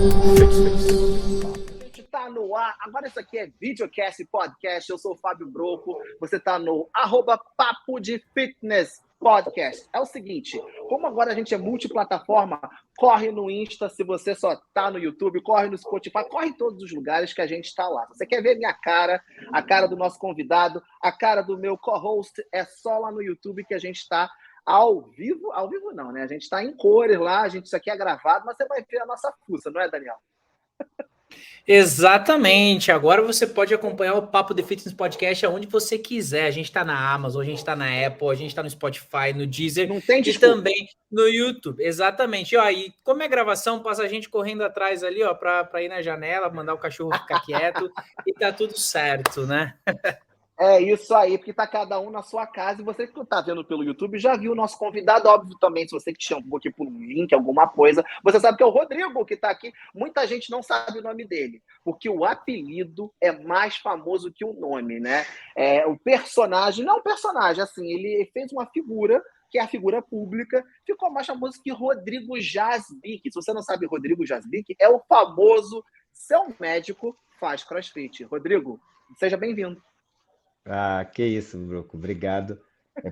gente tá no ar. Agora isso aqui é Videocast Podcast. Eu sou o Fábio Broco. Você tá no @Papo de Fitness Podcast. É o seguinte, como agora a gente é multiplataforma, corre no Insta, se você só tá no YouTube, corre no Spotify, corre em todos os lugares que a gente está lá. Se você quer ver minha cara, a cara do nosso convidado, a cara do meu co-host, é só lá no YouTube que a gente está ao vivo não, né? A gente está em cores lá, isso aqui é gravado, mas você vai ver a nossa fuça, não é, Daniel? Exatamente. Agora você pode acompanhar o Papo de Fitness Podcast aonde você quiser. A gente está na Amazon, a gente está na Apple, a gente está no Spotify, no Deezer Não tem e desculpa. também no YouTube. Exatamente. E, ó, e como é gravação, passa a gente correndo atrás ali, ó, para ir na janela, mandar o cachorro ficar quieto e tá tudo certo, né? É isso aí, porque tá cada um na sua casa. E você que está vendo pelo YouTube já viu o nosso convidado, óbvio também, se você que chamou aqui por um link, alguma coisa, você sabe que é o Rodrigo que está aqui. Muita gente não sabe o nome dele, porque o apelido é mais famoso que o nome, né? O personagem, não personagem, assim, ele fez uma figura, que é a figura pública, ficou mais famoso que Rodrigo Jasbic. Se você não sabe, Rodrigo Jasbic é o famoso seu médico faz CrossFit. Rodrigo, seja bem-vindo. Ah, que isso, Broco. Obrigado.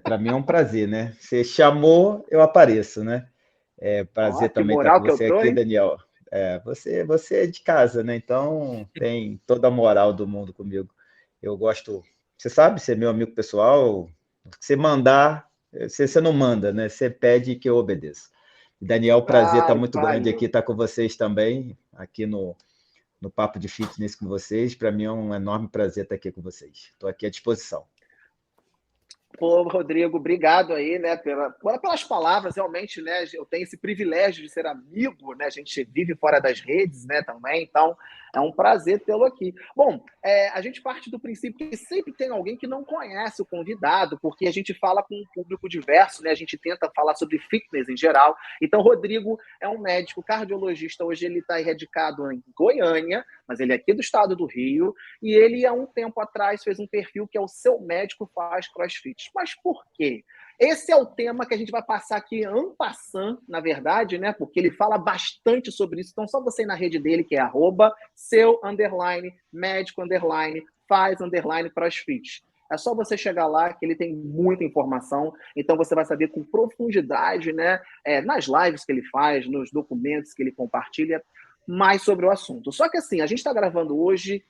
Para mim é um prazer, né? Você chamou, eu apareço, né? É Ó, prazer que também estar com moral que eu você tô, aqui, hein? Daniel. Você é de casa, né? Então tem toda a moral do mundo comigo. Eu gosto, você sabe, você é meu amigo pessoal. Você mandar, você não manda, né? Você pede que eu obedeça. Daniel, o prazer está Ai, muito grande aqui valeu. estar com vocês também, aqui no Papo de Fitness com vocês. Para mim é um enorme prazer estar aqui com vocês. Estou aqui à disposição. Pô, Rodrigo, obrigado aí, né, pelas palavras, realmente, né, eu tenho esse privilégio de ser amigo, né, a gente vive fora das redes, né, também, então é um prazer tê-lo aqui. Bom, a gente parte do princípio que sempre tem alguém que não conhece o convidado, porque a gente fala com um público diverso, né, a gente tenta falar sobre fitness em geral, então Rodrigo é um médico cardiologista, hoje ele está radicado em Goiânia, mas ele é aqui do estado do Rio, e ele, há um tempo atrás, fez um perfil que é o Seu Médico Faz CrossFit. Mas por quê? Esse é o tema que a gente vai passar aqui en passant, na verdade, né? Porque ele fala bastante sobre isso. Então, só você ir na rede dele, que é @seu_médico_faz_crossfit. É só você chegar lá, que ele tem muita informação. Então, você vai saber com profundidade, né? Nas lives que ele faz, nos documentos que ele compartilha, mais sobre o assunto. Só que, assim, a gente está gravando hoje,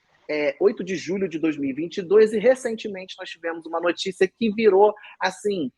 8 de julho de 2022, e recentemente nós tivemos uma notícia que virou, assim,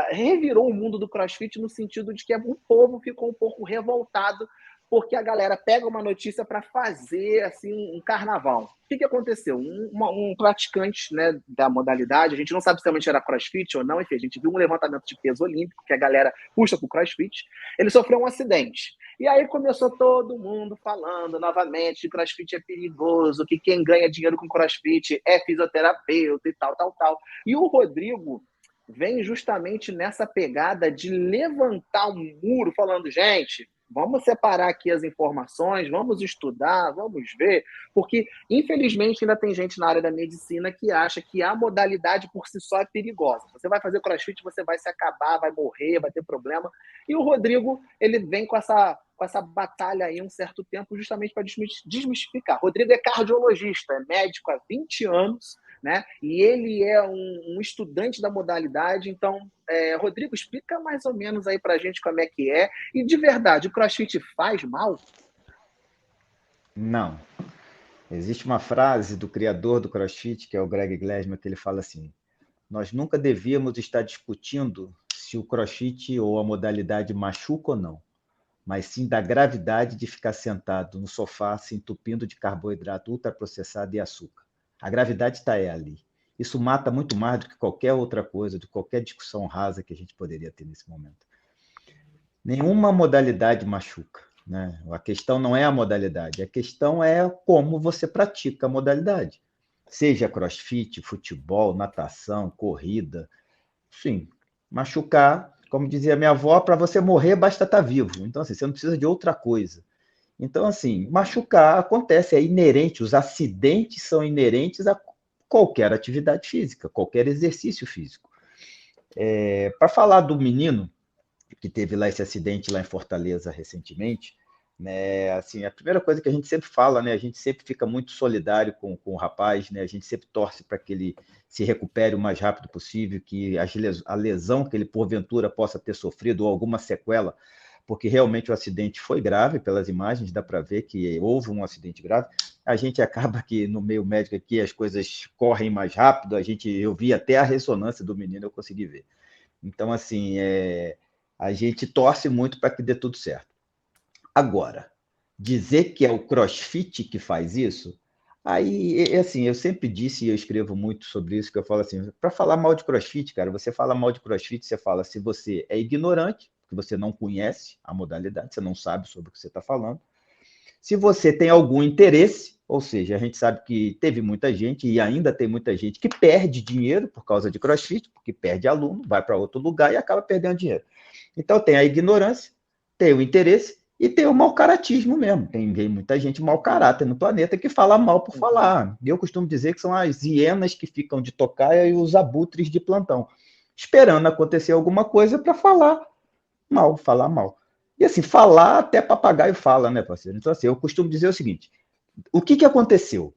revirou o mundo do CrossFit no sentido de que o povo ficou um pouco revoltado porque a galera pega uma notícia para fazer assim um carnaval. O que aconteceu? Um praticante, né, da modalidade, a gente não sabe se realmente era CrossFit ou não, enfim, a gente viu um levantamento de peso olímpico que a galera puxa para o CrossFit, ele sofreu um acidente. E aí começou todo mundo falando novamente que CrossFit é perigoso, que quem ganha dinheiro com CrossFit é fisioterapeuta e tal, tal, tal. E o Rodrigo vem justamente nessa pegada de levantar um muro, falando, gente, vamos separar aqui as informações, vamos estudar, vamos ver, porque, infelizmente, ainda tem gente na área da medicina que acha que a modalidade por si só é perigosa. Você vai fazer CrossFit, você vai se acabar, vai morrer, vai ter problema. E o Rodrigo, ele vem com essa batalha aí um certo tempo, justamente para desmistificar. Rodrigo é cardiologista, é médico há 20 anos, né? E ele é um estudante da modalidade. Então, Rodrigo, explica mais ou menos aí para a gente como é que é. E, de verdade, o CrossFit faz mal? Não. Existe uma frase do criador do CrossFit, que é o Greg Glassman, que ele fala assim: nós nunca devíamos estar discutindo se o CrossFit ou a modalidade machuca ou não, mas sim da gravidade de ficar sentado no sofá se entupindo de carboidrato ultraprocessado e açúcar. A gravidade está ali. Isso mata muito mais do que qualquer outra coisa, de qualquer discussão rasa que a gente poderia ter nesse momento. Nenhuma modalidade machuca, né? A questão não é a modalidade, a questão é como você pratica a modalidade. Seja crossfit, futebol, natação, corrida, enfim, machucar, como dizia minha avó, para você morrer basta estar vivo. Então, assim, você não precisa de outra coisa. Então, assim, machucar acontece, é inerente, os acidentes são inerentes a qualquer atividade física, qualquer exercício físico. Para falar do menino que teve lá esse acidente lá em Fortaleza recentemente, né? Assim, a primeira coisa que a gente sempre fala, né? A gente sempre fica muito solidário com o rapaz, né? A gente sempre torce para que ele se recupere o mais rápido possível, que a lesão que ele porventura possa ter sofrido ou alguma sequela, porque realmente o acidente foi grave, pelas imagens dá para ver que houve um acidente grave. A gente acaba que no meio médico aqui as coisas correm mais rápido, eu vi até a ressonância do menino, eu consegui ver. Então, assim, a gente torce muito para que dê tudo certo. Agora, dizer que é o CrossFit que faz isso, aí, assim, eu sempre disse, e eu escrevo muito sobre isso, que eu falo assim, para falar mal de CrossFit, cara, você fala mal de CrossFit, você fala se você é ignorante, que você não conhece a modalidade, você não sabe sobre o que você está falando. Se você tem algum interesse, ou seja, a gente sabe que teve muita gente e ainda tem muita gente que perde dinheiro por causa de CrossFit, porque perde aluno, vai para outro lugar e acaba perdendo dinheiro. Então tem a ignorância, tem o interesse e tem o mau caratismo mesmo. Tem muita gente mau caráter no planeta que fala mal por falar. Eu costumo dizer que são as hienas que ficam de tocaia e os abutres de plantão, esperando acontecer alguma coisa para falar mal. E assim, falar até papagaio fala, né, parceiro? Então, assim, eu costumo dizer o seguinte: o que aconteceu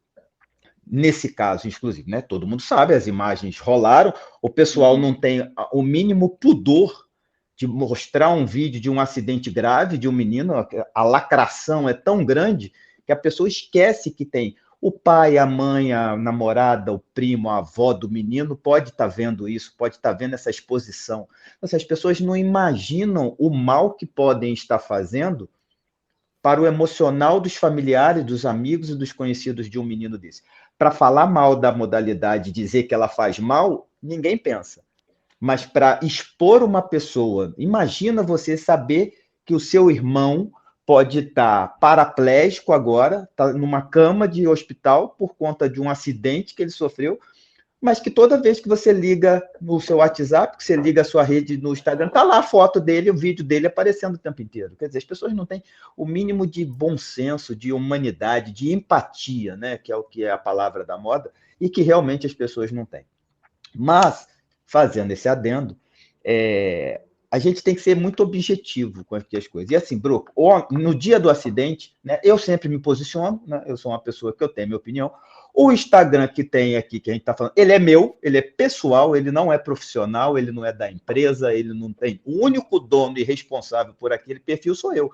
nesse caso exclusivo, né? Todo mundo sabe, as imagens rolaram, o pessoal não tem o mínimo pudor de mostrar um vídeo de um acidente grave de um menino, a lacração é tão grande que a pessoa esquece que tem o pai, a mãe, a namorada, o primo, a avó do menino pode estar vendo isso, pode estar vendo essa exposição. Então, as pessoas não imaginam o mal que podem estar fazendo para o emocional dos familiares, dos amigos e dos conhecidos de um menino desse. Para falar mal da modalidade, dizer que ela faz mal, ninguém pensa. Mas para expor uma pessoa, imagina você saber que o seu irmão pode estar paraplégico agora, está numa cama de hospital por conta de um acidente que ele sofreu, mas que toda vez que você liga no seu WhatsApp, que você liga a sua rede no Instagram, está lá a foto dele, o vídeo dele aparecendo o tempo inteiro. Quer dizer, as pessoas não têm o mínimo de bom senso, de humanidade, de empatia, né? Que é a palavra da moda, e que realmente as pessoas não têm. Mas, fazendo esse adendo, a gente tem que ser muito objetivo com as coisas. E assim, Bruno, no dia do acidente, né, eu sempre me posiciono, né, eu sou uma pessoa que eu tenho minha opinião. O Instagram que tem aqui, que a gente está falando, ele é meu, ele é pessoal, ele não é profissional, ele não é da empresa, ele não tem. O único dono e responsável por aquele perfil sou eu.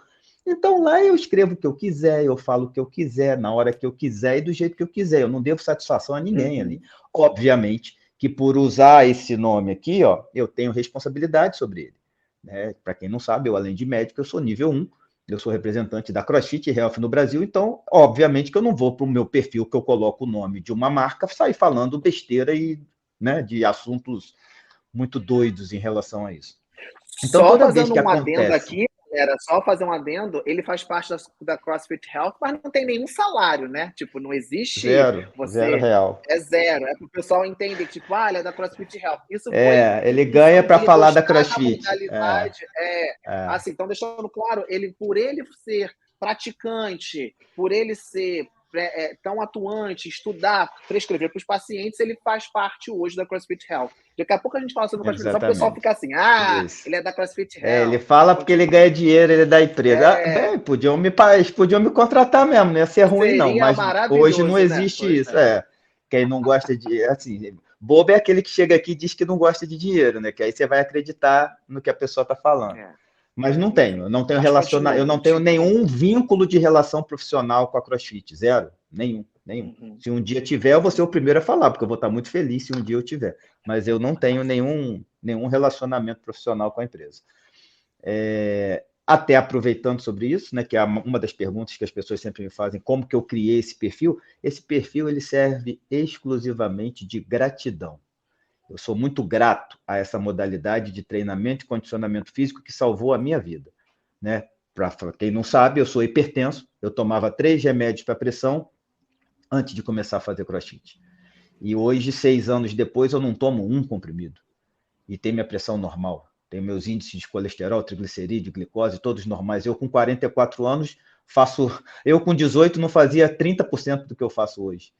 Então lá eu escrevo o que eu quiser, eu falo o que eu quiser, na hora que eu quiser e do jeito que eu quiser. Eu não devo satisfação a ninguém ali. Obviamente que por usar esse nome aqui, ó, eu tenho responsabilidade sobre ele. Né? Para quem não sabe, eu, além de médico, eu sou nível 1, eu sou representante da CrossFit Health no Brasil, então, obviamente que eu não vou para o meu perfil que eu coloco o nome de uma marca sair falando besteira e, né, de assuntos muito doidos em relação a isso. Então, só toda vez que acontece... aqui, galera, só fazer um adendo, ele faz parte da CrossFit Health, mas não tem nenhum salário, né? Tipo, não existe... Zero real. É zero. É para o pessoal entender que, tipo, ele é da CrossFit Health. Isso ele ganha para falar da CrossFit. Assim, então, deixando claro, por ele ser praticante, por ele ser tão atuante, estudar, prescrever para os pacientes, ele faz parte hoje da CrossFit Health. Daqui a pouco a gente fala sobre o CrossFit, só o pessoal fica assim, ele é da CrossFit Health. Ele fala porque ele ganha dinheiro, ele é da empresa. Bem, podiam me contratar mesmo, não ia ser ruim não, mas hoje não existe, né? Isso. Quem não gosta de... Assim, bobo é aquele que chega aqui e diz que não gosta de dinheiro, né? Que aí você vai acreditar no que a pessoa está falando. Mas não tenho, eu não tenho nenhum vínculo de relação profissional com a CrossFit, zero, nenhum. Se um dia tiver, eu vou ser o primeiro a falar, porque eu vou estar muito feliz se um dia eu tiver. Mas eu não tenho nenhum relacionamento profissional com a empresa. Até aproveitando sobre isso, né, que é uma das perguntas que as pessoas sempre me fazem, como que eu criei esse perfil? Esse perfil ele serve exclusivamente de gratidão. Eu sou muito grato a essa modalidade de treinamento e condicionamento físico que salvou a minha vida. Né? Para quem não sabe, eu sou hipertenso, eu tomava 3 remédios para pressão antes de começar a fazer CrossFit. E hoje, 6 anos depois, eu não tomo um comprimido. E tenho minha pressão normal. Tenho meus índices de colesterol, triglicerídeo, glicose, todos normais. Eu com 44 anos, eu com 18 não fazia 30% do que eu faço hoje.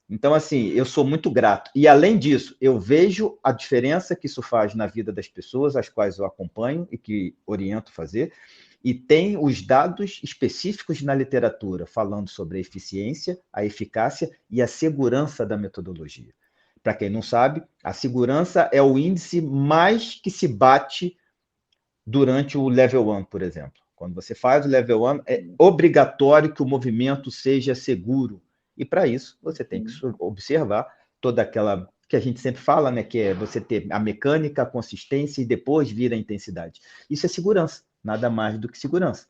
Então, assim, eu sou muito grato. E, além disso, eu vejo a diferença que isso faz na vida das pessoas, as quais eu acompanho e que oriento fazer. e tem os dados específicos na literatura falando sobre a eficiência, a eficácia e a segurança da metodologia. Para quem não sabe, a segurança é o índice mais que se bate durante o level 1, por exemplo. Quando você faz o level 1, é obrigatório que o movimento seja seguro. E para isso, você tem que observar toda aquela que a gente sempre fala, né, que é você ter a mecânica, a consistência e depois vir a intensidade. Isso é segurança, nada mais do que segurança.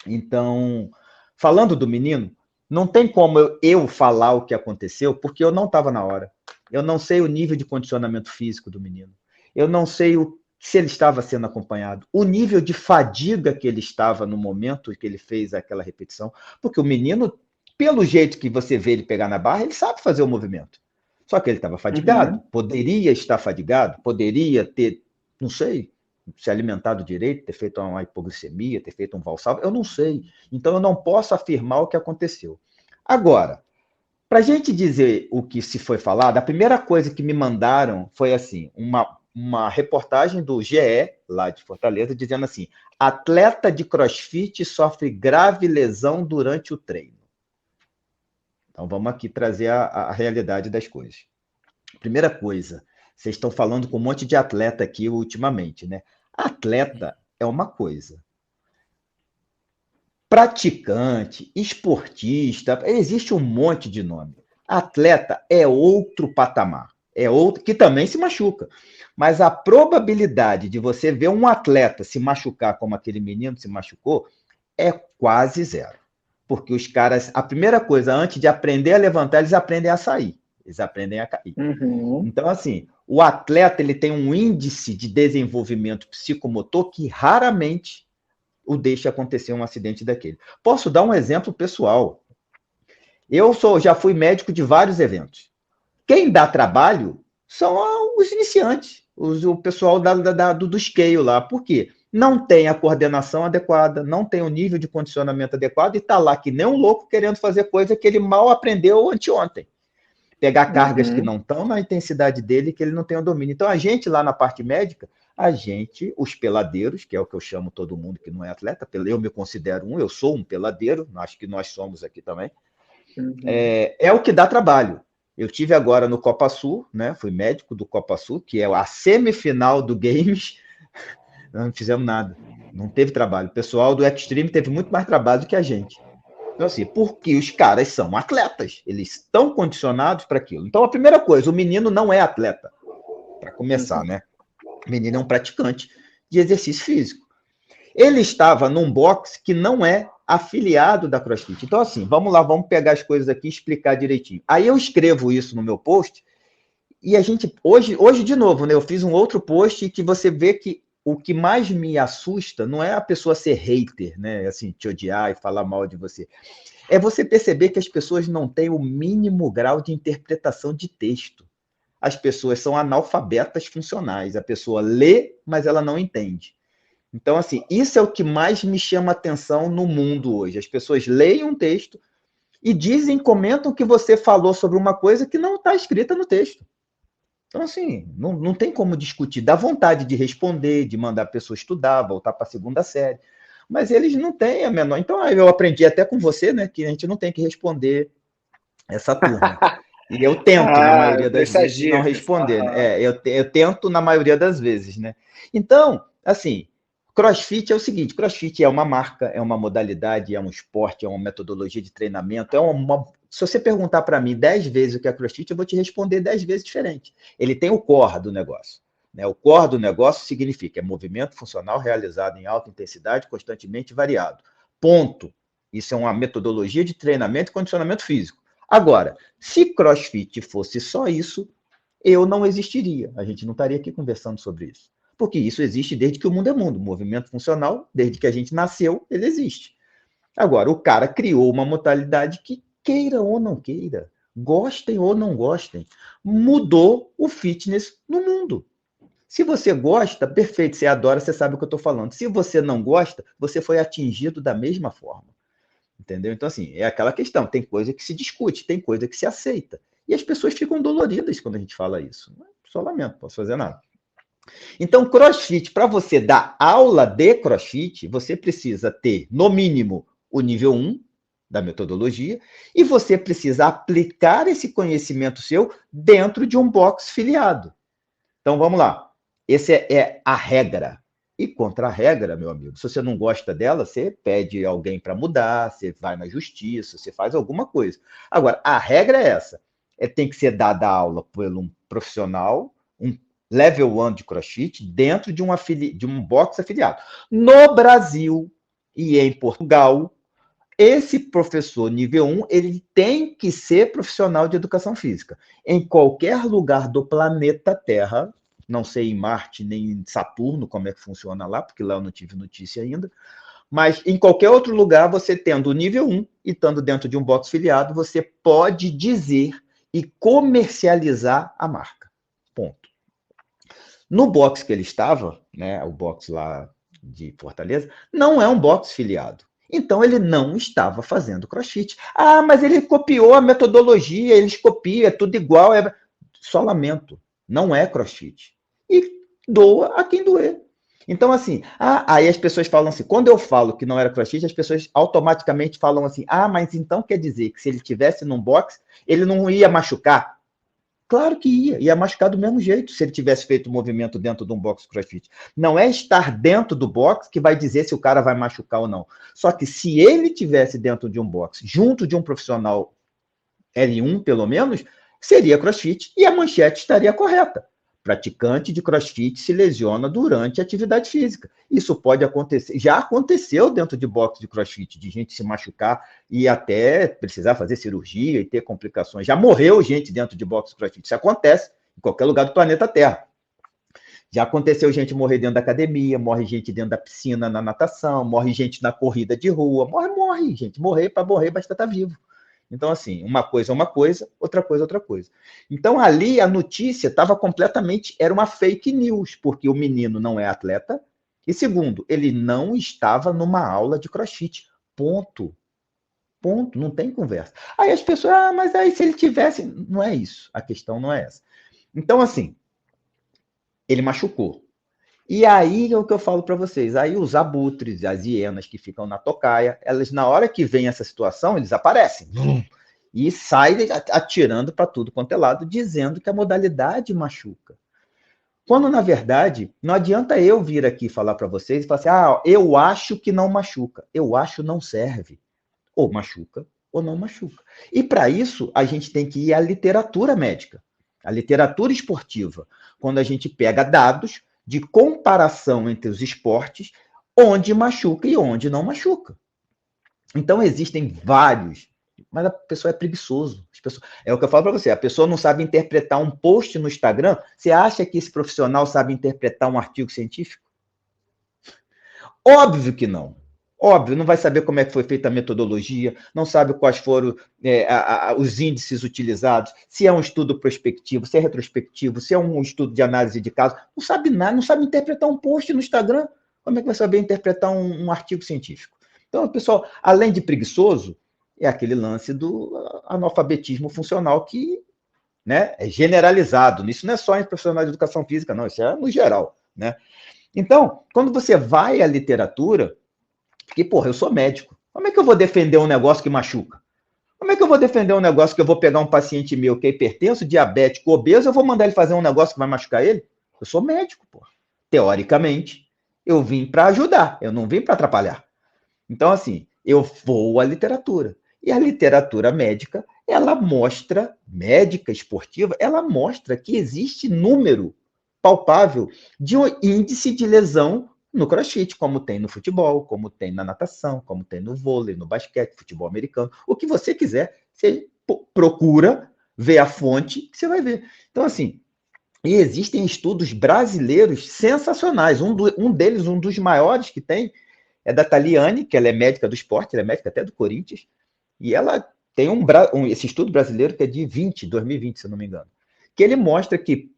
Então, falando do menino, não tem como eu falar o que aconteceu, porque eu não estava na hora. Eu não sei o nível de condicionamento físico do menino. Eu não sei se ele estava sendo acompanhado, o nível de fadiga que ele estava no momento que ele fez aquela repetição, porque o menino, pelo jeito que você vê ele pegar na barra, ele sabe fazer o movimento. Só que ele estava fadigado, poderia estar fadigado, poderia ter, não sei, se alimentado direito, ter feito uma hipoglicemia, ter feito um valsalva, eu não sei. Então eu não posso afirmar o que aconteceu. Agora, para a gente dizer o que se foi falado, a primeira coisa que me mandaram foi assim, uma reportagem do GE, lá de Fortaleza, dizendo assim, atleta de crossfit sofre grave lesão durante o treino. Então, vamos aqui trazer a realidade das coisas. Primeira coisa, vocês estão falando com um monte de atleta aqui ultimamente, né? Atleta é uma coisa. Praticante, esportista, existe um monte de nome. Atleta é outro patamar. É outro que também se machuca. Mas a probabilidade de você ver um atleta se machucar como aquele menino se machucou é quase zero. Porque os caras, a primeira coisa, antes de aprender a levantar, eles aprendem a sair. Eles aprendem a cair. Então, assim, o atleta ele tem um índice de desenvolvimento psicomotor que raramente o deixa acontecer um acidente daquele. Posso dar um exemplo pessoal. Eu já fui médico de vários eventos. Quem dá trabalho são os iniciantes, o pessoal do scale lá. Por quê? Não tem a coordenação adequada, não tem o nível de condicionamento adequado e está lá que nem um louco querendo fazer coisa que ele mal aprendeu anteontem. Pegar cargas que não estão na intensidade dele, que ele não tem o domínio. Então, a gente lá na parte médica, os peladeiros, que é o que eu chamo todo mundo que não é atleta, eu me considero eu sou um peladeiro, acho que nós somos aqui também, é o que dá trabalho. Eu tive agora no Copa Sul, né? Fui médico do Copa Sul, que é a semifinal do Games. Não fizemos nada, não teve trabalho. O pessoal do Extreme teve muito mais trabalho do que a gente. Então, assim, porque os caras são atletas, eles estão condicionados para aquilo. Então, a primeira coisa, o menino não é atleta, para começar, né? O menino é um praticante de exercício físico. Ele estava num box que não é afiliado da CrossFit. Então, assim, vamos lá, vamos pegar as coisas aqui e explicar direitinho. Aí eu escrevo isso no meu post e a gente, hoje de novo, né? Eu fiz um outro post que você vê que o que mais me assusta não é a pessoa ser hater, né? Assim, te odiar e falar mal de você. É você perceber que as pessoas não têm o mínimo grau de interpretação de texto. As pessoas são analfabetas funcionais. A pessoa lê, mas ela não entende. Então, assim, isso é o que mais me chama atenção no mundo hoje. As pessoas leem um texto e comentam que você falou sobre uma coisa que não está escrita no texto. Então, assim, não tem como discutir. Dá vontade de responder, de mandar a pessoa estudar, voltar para a segunda série. Mas eles não têm a menor... Então, eu aprendi até com você, né, que a gente não tem que responder essa turma. E eu tento, na maioria das vezes, não responder. Né? Eu tento, na maioria das vezes, né? Então, assim, CrossFit é o seguinte, CrossFit é uma marca, é uma modalidade, é um esporte, é uma metodologia de treinamento, se você perguntar para mim 10 vezes o que é CrossFit, eu vou te responder 10 vezes diferente. Ele tem o core do negócio. Né? O core do negócio significa movimento funcional realizado em alta intensidade, constantemente variado. Ponto. Isso é uma metodologia de treinamento e condicionamento físico. Agora, se CrossFit fosse só isso, eu não existiria. A gente não estaria aqui conversando sobre isso. Porque isso existe desde que o mundo é mundo. O movimento funcional, desde que a gente nasceu, ele existe. Agora, o cara criou uma modalidade que, queira ou não queira, gostem ou não gostem, mudou o fitness no mundo. Se você gosta, perfeito, você adora, você sabe o que eu estou falando. Se você não gosta, você foi atingido da mesma forma. Entendeu? Então, assim, é aquela questão, tem coisa que se discute, tem coisa que se aceita. E as pessoas ficam doloridas quando a gente fala isso. Só lamento, não posso fazer nada. Então, CrossFit, para você dar aula de CrossFit, você precisa ter, no mínimo, o nível 1 da metodologia, e você precisa aplicar esse conhecimento seu dentro de um box filiado. Então, vamos lá. Essa é a regra. E contra a regra, meu amigo, se você não gosta dela, você pede alguém para mudar, você vai na justiça, você faz alguma coisa. Agora, a regra é essa. Tem que ser dada a aula por um profissional, um level 1 de CrossFit, dentro de um box afiliado. No Brasil e em Portugal, esse professor nível 1, ele tem que ser profissional de educação física. Em qualquer lugar do planeta Terra, não sei em Marte nem em Saturno como é que funciona lá, porque lá eu não tive notícia ainda, mas em qualquer outro lugar, você tendo o nível 1 e estando dentro de um box filiado, você pode dizer e comercializar a marca. Ponto. No box que ele estava, né, o box lá de Fortaleza, não é um box filiado. Então, ele não estava fazendo CrossFit. Ah, mas ele copiou a metodologia, eles copiam, é tudo igual. Só lamento, não é CrossFit. E doa a quem doer. Então, assim, aí as pessoas falam assim, quando eu falo que não era CrossFit, as pessoas automaticamente falam assim, mas então quer dizer que se ele estivesse num box, ele não ia machucar? Claro que ia machucar do mesmo jeito se ele tivesse feito o movimento dentro de um box CrossFit. Não é estar dentro do box que vai dizer se o cara vai machucar ou não. Só que se ele tivesse dentro de um box, junto de um profissional L1, pelo menos, seria CrossFit e a manchete estaria correta. Praticante de CrossFit se lesiona durante a atividade física. Isso pode acontecer, já aconteceu dentro de box de CrossFit, de gente se machucar e até precisar fazer cirurgia e ter complicações. Já morreu gente dentro de box de CrossFit. Isso acontece em qualquer lugar do planeta Terra. Já aconteceu gente morrer dentro da academia, morre gente dentro da piscina na natação, morre gente na corrida de rua, morre, gente. Morrer para morrer basta estar vivo. Então, assim, uma coisa é uma coisa, outra coisa é outra coisa. Então, ali a notícia estava completamente, era uma fake news, porque o menino não é atleta, e segundo, ele não estava numa aula de CrossFit. Ponto. Ponto, não tem conversa. Aí as pessoas, mas aí se ele tivesse. Não é isso, a questão não é essa. Então, assim, ele machucou. E aí é o que eu falo para vocês. Aí os abutres, as hienas que ficam na tocaia, elas, na hora que vem essa situação, eles aparecem. E saem atirando para tudo quanto é lado, dizendo que a modalidade machuca. Quando, na verdade, não adianta eu vir aqui falar para vocês e falar assim, eu acho que não machuca. Eu acho não serve. Ou machuca ou não machuca. E para isso, a gente tem que ir à literatura médica, à literatura esportiva, quando a gente pega dados de comparação entre os esportes, onde machuca e onde não machuca. Então, existem vários, mas a pessoa é preguiçoso. É o que eu falo para você, a pessoa não sabe interpretar um post no Instagram. Você acha que esse profissional sabe interpretar um artigo científico? Óbvio que não. Óbvio, não vai saber como é que foi feita a metodologia, não sabe quais foram os índices utilizados, se é um estudo prospectivo, se é retrospectivo, se é um estudo de análise de caso. Não sabe nada, não sabe interpretar um post no Instagram. Como é que vai saber interpretar um artigo científico? Então, pessoal, além de preguiçoso, é aquele lance do analfabetismo funcional que, né, é generalizado. Isso não é só em profissionais de educação física, não, isso é no geral, né? Então, quando você vai à literatura, porque, porra, eu sou médico, como é que eu vou defender um negócio que machuca? Como é que eu vou defender um negócio que eu vou pegar um paciente meu que é hipertenso, diabético, obeso, eu vou mandar ele fazer um negócio que vai machucar ele? Eu sou médico, porra. Teoricamente, eu vim para ajudar, eu não vim para atrapalhar. Então, assim, eu vou à literatura. E a literatura médica, ela mostra, médica, esportiva, ela mostra que existe número palpável de um índice de lesão no CrossFit, como tem no futebol, como tem na natação, como tem no vôlei, no basquete, futebol americano, o que você quiser, você procura ver a fonte que você vai ver. Então, assim, e existem estudos brasileiros sensacionais. Um deles, um dos maiores que tem, é da Taliane, que ela é médica do esporte, ela é médica até do Corinthians, e ela tem esse estudo brasileiro que é de 2020, se eu não me engano, que ele mostra que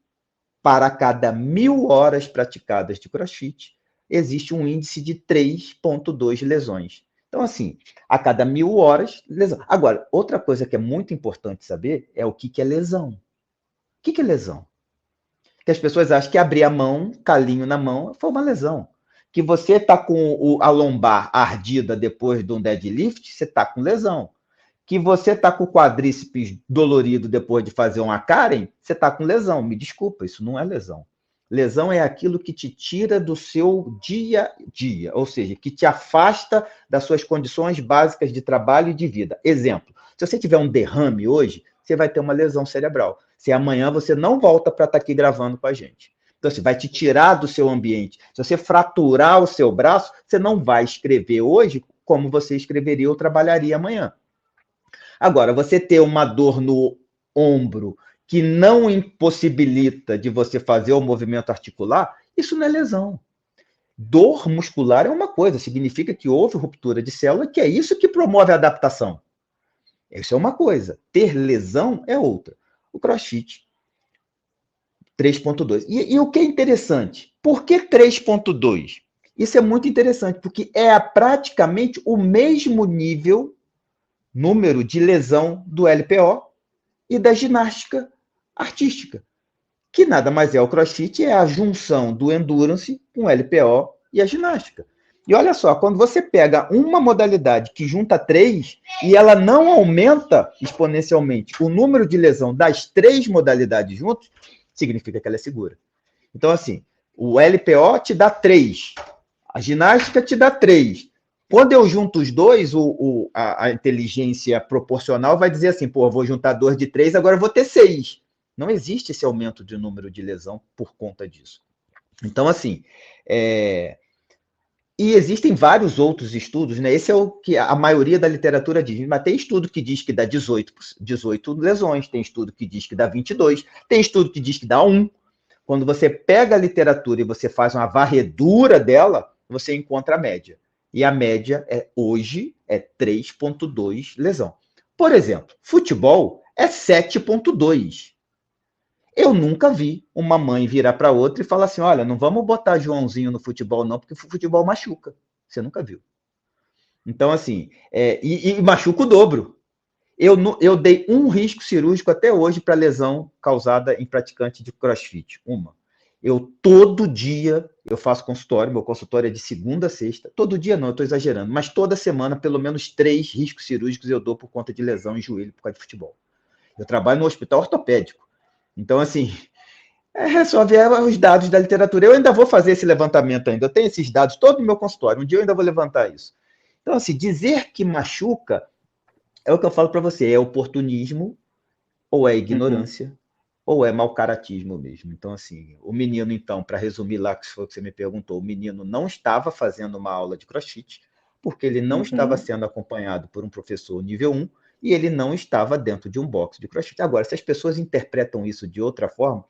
para cada 1.000 horas praticadas de CrossFit, existe um índice de 3,2 lesões. Então, assim, a cada 1.000 horas, lesão. Agora, outra coisa que é muito importante saber é o que é lesão. O que é lesão? Que as pessoas acham que abrir a mão, calinho na mão, foi uma lesão. Que você está com a lombar ardida depois de um deadlift, você está com lesão. Que você está com o quadríceps dolorido depois de fazer uma Karen, você está com lesão. Me desculpa, isso não é lesão. Lesão é aquilo que te tira do seu dia a dia, ou seja, que te afasta das suas condições básicas de trabalho e de vida. Exemplo, se você tiver um derrame hoje, você vai ter uma lesão cerebral. Se amanhã você não volta para estar aqui gravando com a gente. Então, você vai te tirar do seu ambiente. Se você fraturar o seu braço, você não vai escrever hoje como você escreveria ou trabalharia amanhã. Agora, você ter uma dor no ombro que não impossibilita de você fazer o movimento articular, isso não é lesão. Dor muscular é uma coisa, significa que houve ruptura de célula, que é isso que promove a adaptação. Isso é uma coisa. Ter lesão é outra. O CrossFit 3.2. E o que é interessante? Por que 3.2? Isso é muito interessante, porque é praticamente o mesmo número de lesão do LPO e da ginástica artística, que nada mais é o CrossFit, é a junção do Endurance com o LPO e a ginástica. E olha só, quando você pega uma modalidade que junta 3 e ela não aumenta exponencialmente o número de lesão das 3 modalidades juntas, significa que ela é segura. Então, assim, o LPO te dá 3, a ginástica te dá 3. Quando eu junto os dois, a inteligência proporcional vai dizer assim, pô, eu vou juntar 2 de 3, agora eu vou ter 6. Não existe esse aumento de número de lesão por conta disso. Então, assim, e existem vários outros estudos, né? Esse é o que a maioria da literatura diz, mas tem estudo que diz que dá 18 lesões, tem estudo que diz que dá 22, tem estudo que diz que dá 1. Quando você pega a literatura e você faz uma varredura dela, você encontra a média. E a média hoje é 3.2 lesão. Por exemplo, futebol é 7.2. Eu nunca vi uma mãe virar para outra e falar assim, olha, não vamos botar Joãozinho no futebol não, porque o futebol machuca. Você nunca viu. Então, assim, e machuca o dobro. Eu dei um risco cirúrgico até hoje para lesão causada em praticante de CrossFit. Todo dia eu faço consultório, meu consultório é de segunda a sexta. Todo dia não, eu estou exagerando, mas toda semana, pelo menos 3 riscos cirúrgicos eu dou por conta de lesão em joelho por causa de futebol. Eu trabalho no hospital ortopédico. Então, assim, só ver os dados da literatura. Eu ainda vou fazer esse levantamento ainda. Eu tenho esses dados todo no meu consultório. Um dia eu ainda vou levantar isso. Então, assim, dizer que machuca é o que eu falo para você. É oportunismo, ou é ignorância, ou é mau caratismo mesmo. Então, assim, o menino, então, para resumir lá, que foi o que você me perguntou, o menino não estava fazendo uma aula de CrossFit, porque ele não estava sendo acompanhado por um professor nível 1, e ele não estava dentro de um box de CrossFit. Agora, se as pessoas interpretam isso de outra forma,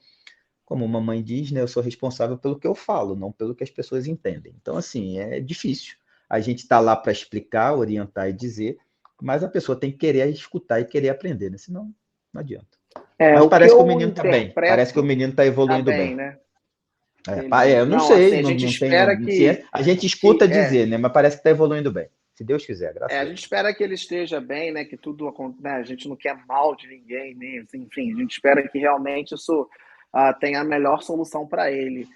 como uma mãe diz, né, eu sou responsável pelo que eu falo, não pelo que as pessoas entendem. Então, assim, é difícil. A gente está lá para explicar, orientar e dizer, mas a pessoa tem que querer escutar e querer aprender, né? Senão, não adianta. Mas parece que o menino está bem. Parece que o menino está evoluindo bem. Né? Eu não sei, assim, não tem ciência. A gente escuta dizer, né? Mas parece que está evoluindo bem. Se Deus quiser, graças a Deus. A gente espera que ele esteja bem, né? Que tudo acontece. Né? A gente não quer mal de ninguém, nem, enfim, a gente espera que realmente isso tenha a melhor solução para ele.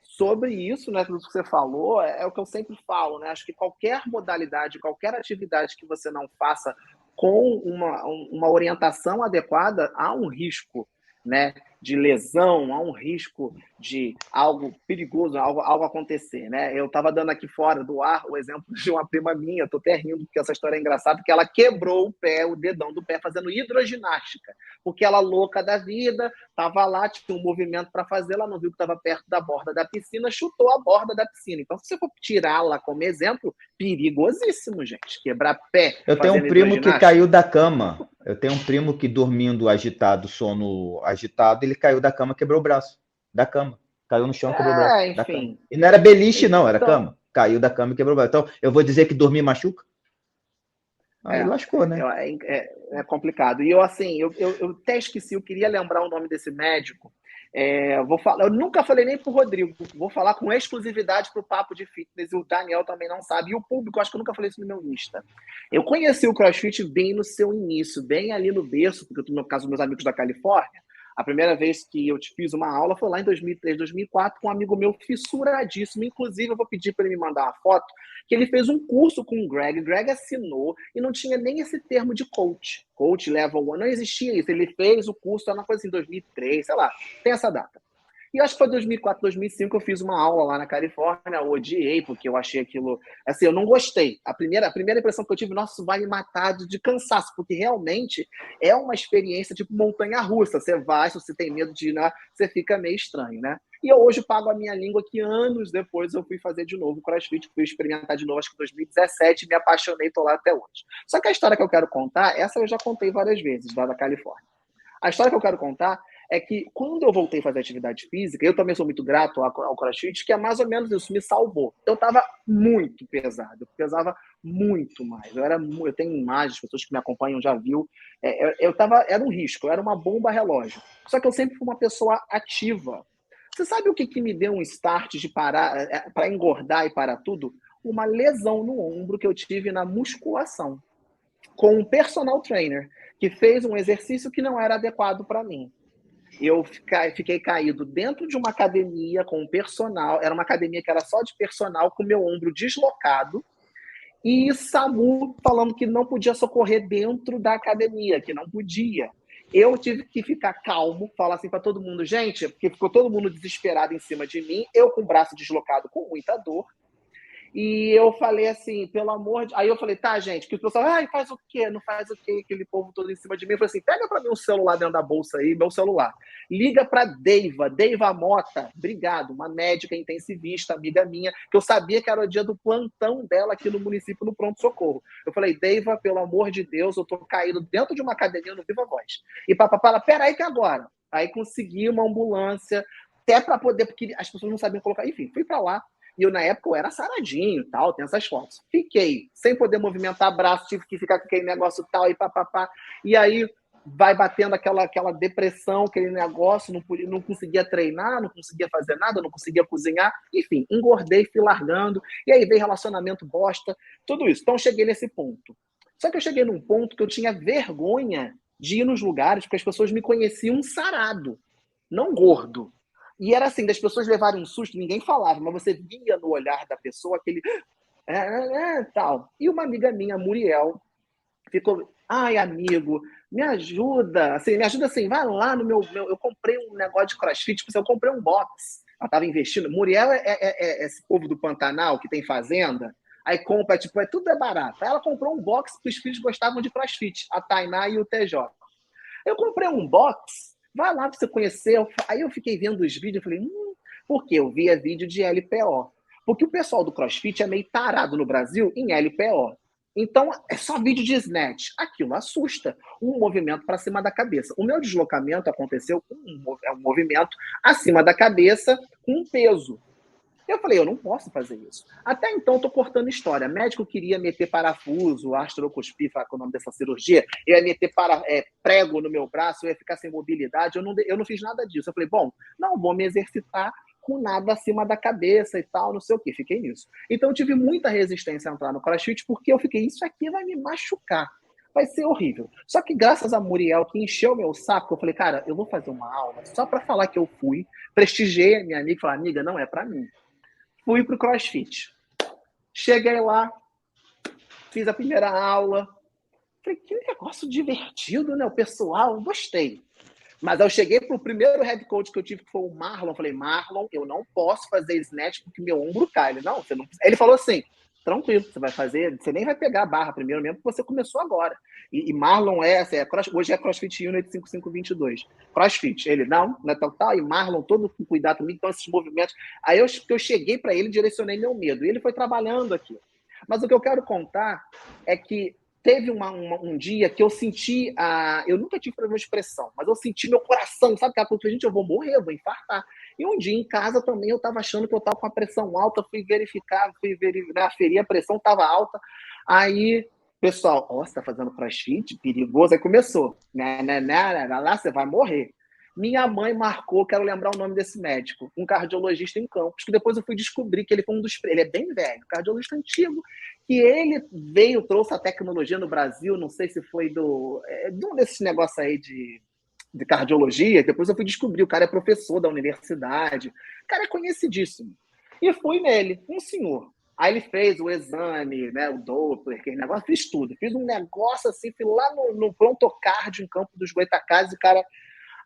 Sobre isso, né, tudo que você falou, é o que eu sempre falo, né? Acho que qualquer modalidade, qualquer atividade que você não faça com uma orientação adequada, há um risco, né, de lesão, há um risco de algo perigoso, algo acontecer, né? Eu estava dando aqui fora do ar o exemplo de uma prima minha, estou até rindo porque essa história é engraçada, porque ela quebrou o dedão do pé fazendo hidroginástica, porque ela louca da vida, estava lá, tinha um movimento para fazer, ela não viu que estava perto da borda da piscina, chutou a borda da piscina. Então, se você for tirá-la como exemplo, perigosíssimo, gente, quebrar pé. Eu tenho um primo que caiu da cama. Eu tenho um primo que dormindo agitado, sono agitado, ele caiu da cama, quebrou o braço. Da cama. Caiu no chão, quebrou o braço. Enfim. E não era beliche, não, era cama. Caiu da cama e quebrou o braço. Então, eu vou dizer que dormir machuca? Aí lascou, né? É complicado. E eu até esqueci, eu queria lembrar o nome desse médico. Eu nunca falei nem pro Rodrigo, vou falar com exclusividade pro Papo de Fitness, e o Daniel também não sabe, e o público, acho que eu nunca falei isso no meu Insta. Eu conheci o CrossFit bem no seu início, bem ali no berço, porque no caso, meus amigos da Califórnia, A primeira vez que eu te fiz uma aula foi lá em 2003, 2004, com um amigo meu fissuradíssimo. Inclusive, eu vou pedir para ele me mandar uma foto, que ele fez um curso com o Greg. Greg assinou e não tinha nem esse termo de coach. Coach level 1, não existia isso. Ele fez o curso, era uma coisa assim, 2003, sei lá, tem essa data. E acho que foi 2004, 2005, eu fiz uma aula lá na Califórnia, eu odiei, porque eu achei aquilo... Assim, eu não gostei. A primeira impressão que eu tive, nossa, vai me matar de cansaço, porque realmente é uma experiência tipo montanha-russa. Você vai, se você tem medo de ir, né, você fica meio estranho, né? E eu hoje pago a minha língua, que anos depois eu fui fazer de novo CrossFit, fui experimentar de novo, acho que em 2017, me apaixonei, tô lá até hoje. Só que a história que eu quero contar, essa eu já contei várias vezes, lá da Califórnia. A história que eu quero contar é que quando eu voltei a fazer atividade física, eu também sou muito grato ao CrossFit, que é mais ou menos isso, me salvou. Eu estava muito pesado, eu pesava muito mais. Eu tenho imagens, pessoas que me acompanham já viu. Era um risco, eu era uma bomba relógio. Só que eu sempre fui uma pessoa ativa. Você sabe o que me deu um start de parar, para engordar e parar tudo? Uma lesão no ombro que eu tive na musculação, com um personal trainer, que fez um exercício que não era adequado para mim. Eu fiquei caído dentro de uma academia com um personal, era uma academia que era só de personal, com meu ombro deslocado, e SAMU falando que não podia socorrer dentro da academia, que não podia. Eu tive que ficar calmo, falar assim para todo mundo, gente, porque ficou todo mundo desesperado em cima de mim, eu com o braço deslocado com muita dor. E eu falei assim, pelo amor de... Aí eu falei, tá, gente, que o pessoal, faz o quê? Não faz o quê? Aquele povo todo em cima de mim. Eu falei assim, pega pra mim um celular dentro da bolsa aí, meu celular. Liga pra Deiva Mota, obrigado, uma médica intensivista, amiga minha, que eu sabia que era o dia do plantão dela aqui no município, no pronto-socorro. Eu falei, Deiva, pelo amor de Deus, eu tô caído dentro de uma academia no Viva Voz. E papapá, ela, peraí que agora. Aí consegui uma ambulância, até pra poder, porque as pessoas não sabiam colocar, enfim, fui pra lá. E eu, na época, eu era saradinho e tal, tem essas fotos. Fiquei sem poder movimentar braço, tive que ficar com aquele negócio tal e papapá. E aí vai batendo aquela depressão, aquele negócio, não conseguia treinar, não conseguia fazer nada, não conseguia cozinhar. Enfim, engordei, fui largando. E aí veio relacionamento bosta, tudo isso. Então, eu cheguei nesse ponto. Só que eu cheguei num ponto que eu tinha vergonha de ir nos lugares, porque as pessoas me conheciam sarado, não gordo. E era assim, das pessoas levarem um susto, ninguém falava, mas você via no olhar da pessoa aquele... tal. E uma amiga minha, Muriel, ficou... Ai, amigo, me ajuda. Assim, vai lá no meu... Eu comprei um negócio de CrossFit, tipo, eu comprei um box. Ela estava investindo. Muriel é esse povo do Pantanal que tem fazenda. Aí compra, tipo, tudo é barato. Aí ela comprou um box que os filhos gostavam de CrossFit, a Tainá e o TJ. Eu comprei um box, vai lá para você conhecer. Aí eu fiquei vendo os vídeos, eu falei, porque eu via vídeo de LPO. Porque o pessoal do CrossFit é meio tarado no Brasil em LPO. Então, é só vídeo de snatch. Aquilo assusta. Um movimento para cima da cabeça. O meu deslocamento aconteceu com um movimento acima da cabeça com um peso. Eu falei, eu não posso fazer isso. Até então, estou cortando história. O médico queria meter parafuso, astrocospi, falar com o nome dessa cirurgia, eu ia meter prego no meu braço, eu ia ficar sem mobilidade, eu não fiz nada disso. Eu falei, bom, não vou me exercitar com nada acima da cabeça e tal, não sei o quê. Fiquei nisso. Então, eu tive muita resistência a entrar no CrossFit, porque eu fiquei, isso aqui vai me machucar. Vai ser horrível. Só que graças a Muriel, que encheu meu saco, eu falei, cara, eu vou fazer uma aula só para falar que eu fui, prestigiei a minha amiga e falei, amiga, não é para mim. Fui pro CrossFit. Cheguei lá, fiz a primeira aula. Falei, que negócio divertido, né? O pessoal, gostei. Mas eu cheguei pro primeiro head coach que eu tive, que foi o Marlon. Falei, Marlon, eu não posso fazer snatch porque meu ombro cai. Ele, não, você não... Ele falou assim, tranquilo, você vai fazer, você nem vai pegar a barra primeiro mesmo, porque você começou agora. E Marlon hoje é CrossFit Unit 5522. CrossFit. Ele, não é tal. E Marlon, todo com cuidado comigo, então esses movimentos. Aí eu cheguei para ele e direcionei meu medo. E ele foi trabalhando aqui. Mas o que eu quero contar é que teve um dia que eu senti, eu nunca tive problema de pressão, mas eu senti meu coração, sabe aquela coisa, gente, eu vou morrer, eu vou infartar. E um dia em casa também eu estava achando que eu estava com a pressão alta, fui aferir a pressão, estava alta. Aí, pessoal, você está fazendo CrossFit? Perigoso. Aí começou, lá você vai morrer. Minha mãe marcou, quero lembrar o nome desse médico, um cardiologista em Campos, que depois eu fui descobrir que ele foi ele é bem velho, cardiologista antigo, que ele trouxe a tecnologia no Brasil, não sei se foi de um desses negócios aí de cardiologia, depois eu fui descobrir, o cara é professor da universidade, o cara é conhecidíssimo. E fui nele, um senhor. Aí ele fez o exame, né, o Doppler, aquele negócio, fiz tudo. Fiz um negócio assim, fui lá no prontocardio, em Campo dos Goytacazes, o cara...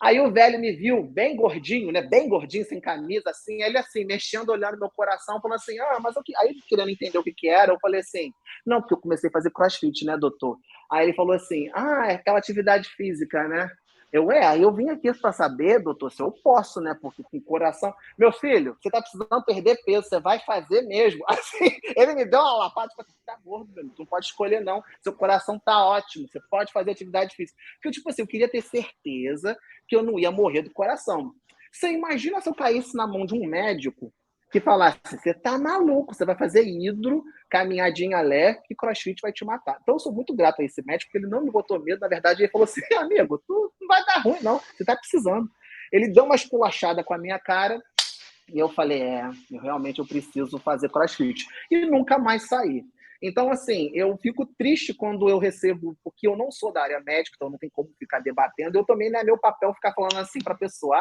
Aí o velho me viu bem gordinho, né? Bem gordinho, sem camisa, assim. Ele assim, mexendo, olhando meu coração, falando assim, mas o que... Aí querendo entender o que era, eu falei assim, não, porque eu comecei a fazer crossfit, né, doutor? Aí ele falou assim, é aquela atividade física, né? Aí eu vim aqui para saber, doutor, se eu posso, né? Porque com coração... Meu filho, você tá precisando perder peso, você vai fazer mesmo. Assim, ele me deu uma lapada, falei, você tá gordo, velho, tu não pode escolher não, seu coração tá ótimo, você pode fazer atividade física. Porque, tipo assim, eu queria ter certeza que eu não ia morrer do coração. Você imagina se eu caísse na mão de um médico que falasse, você tá maluco, você vai fazer hidro, caminhadinha leve, que crossfit vai te matar. Então eu sou muito grato a esse médico, porque ele não me botou medo, na verdade ele falou assim, amigo, tu não vai dar ruim não, você tá precisando. Ele deu uma esculachada com a minha cara, e eu falei, eu preciso fazer crossfit. E nunca mais saí. Então, assim, eu fico triste quando eu recebo, porque eu não sou da área médica, então não tem como ficar debatendo. Eu também não é meu papel ficar falando assim para a pessoa,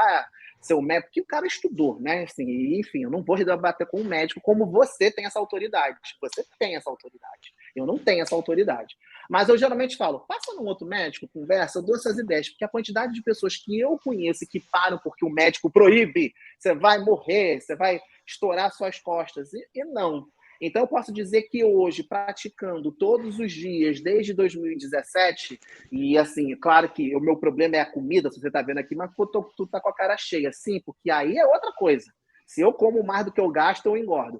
seu médico, porque o cara estudou, né? Assim, enfim, eu não vou debater com um médico como você tem essa autoridade. Você tem essa autoridade. Eu não tenho essa autoridade. Mas eu geralmente falo, passa num outro médico, conversa, eu dou essas ideias, porque a quantidade de pessoas que eu conheço que param porque o médico proíbe, você vai morrer, você vai estourar suas costas, e não. Então, eu posso dizer que hoje, praticando todos os dias, desde 2017, e assim, claro que o meu problema é a comida, se você está vendo aqui, mas tu tá com a cara cheia, sim, porque aí é outra coisa. Se eu como mais do que eu gasto, eu engordo.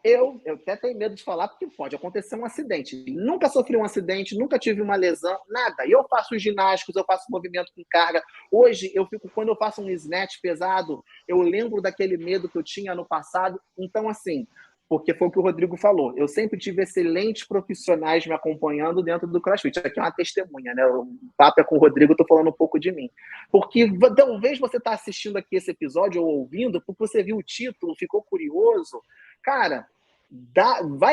Eu até tenho medo de falar, porque pode acontecer um acidente. Nunca sofri um acidente, nunca tive uma lesão, nada. E eu faço ginásticos, eu faço movimento com carga. Hoje, quando eu faço um snatch pesado, eu lembro daquele medo que eu tinha no passado. Então, assim, porque foi o que o Rodrigo falou. Eu sempre tive excelentes profissionais me acompanhando dentro do CrossFit. Aqui é uma testemunha, né? O papo é com o Rodrigo, eu estou falando um pouco de mim. Porque talvez você está assistindo aqui esse episódio ou ouvindo, porque você viu o título, ficou curioso. Cara,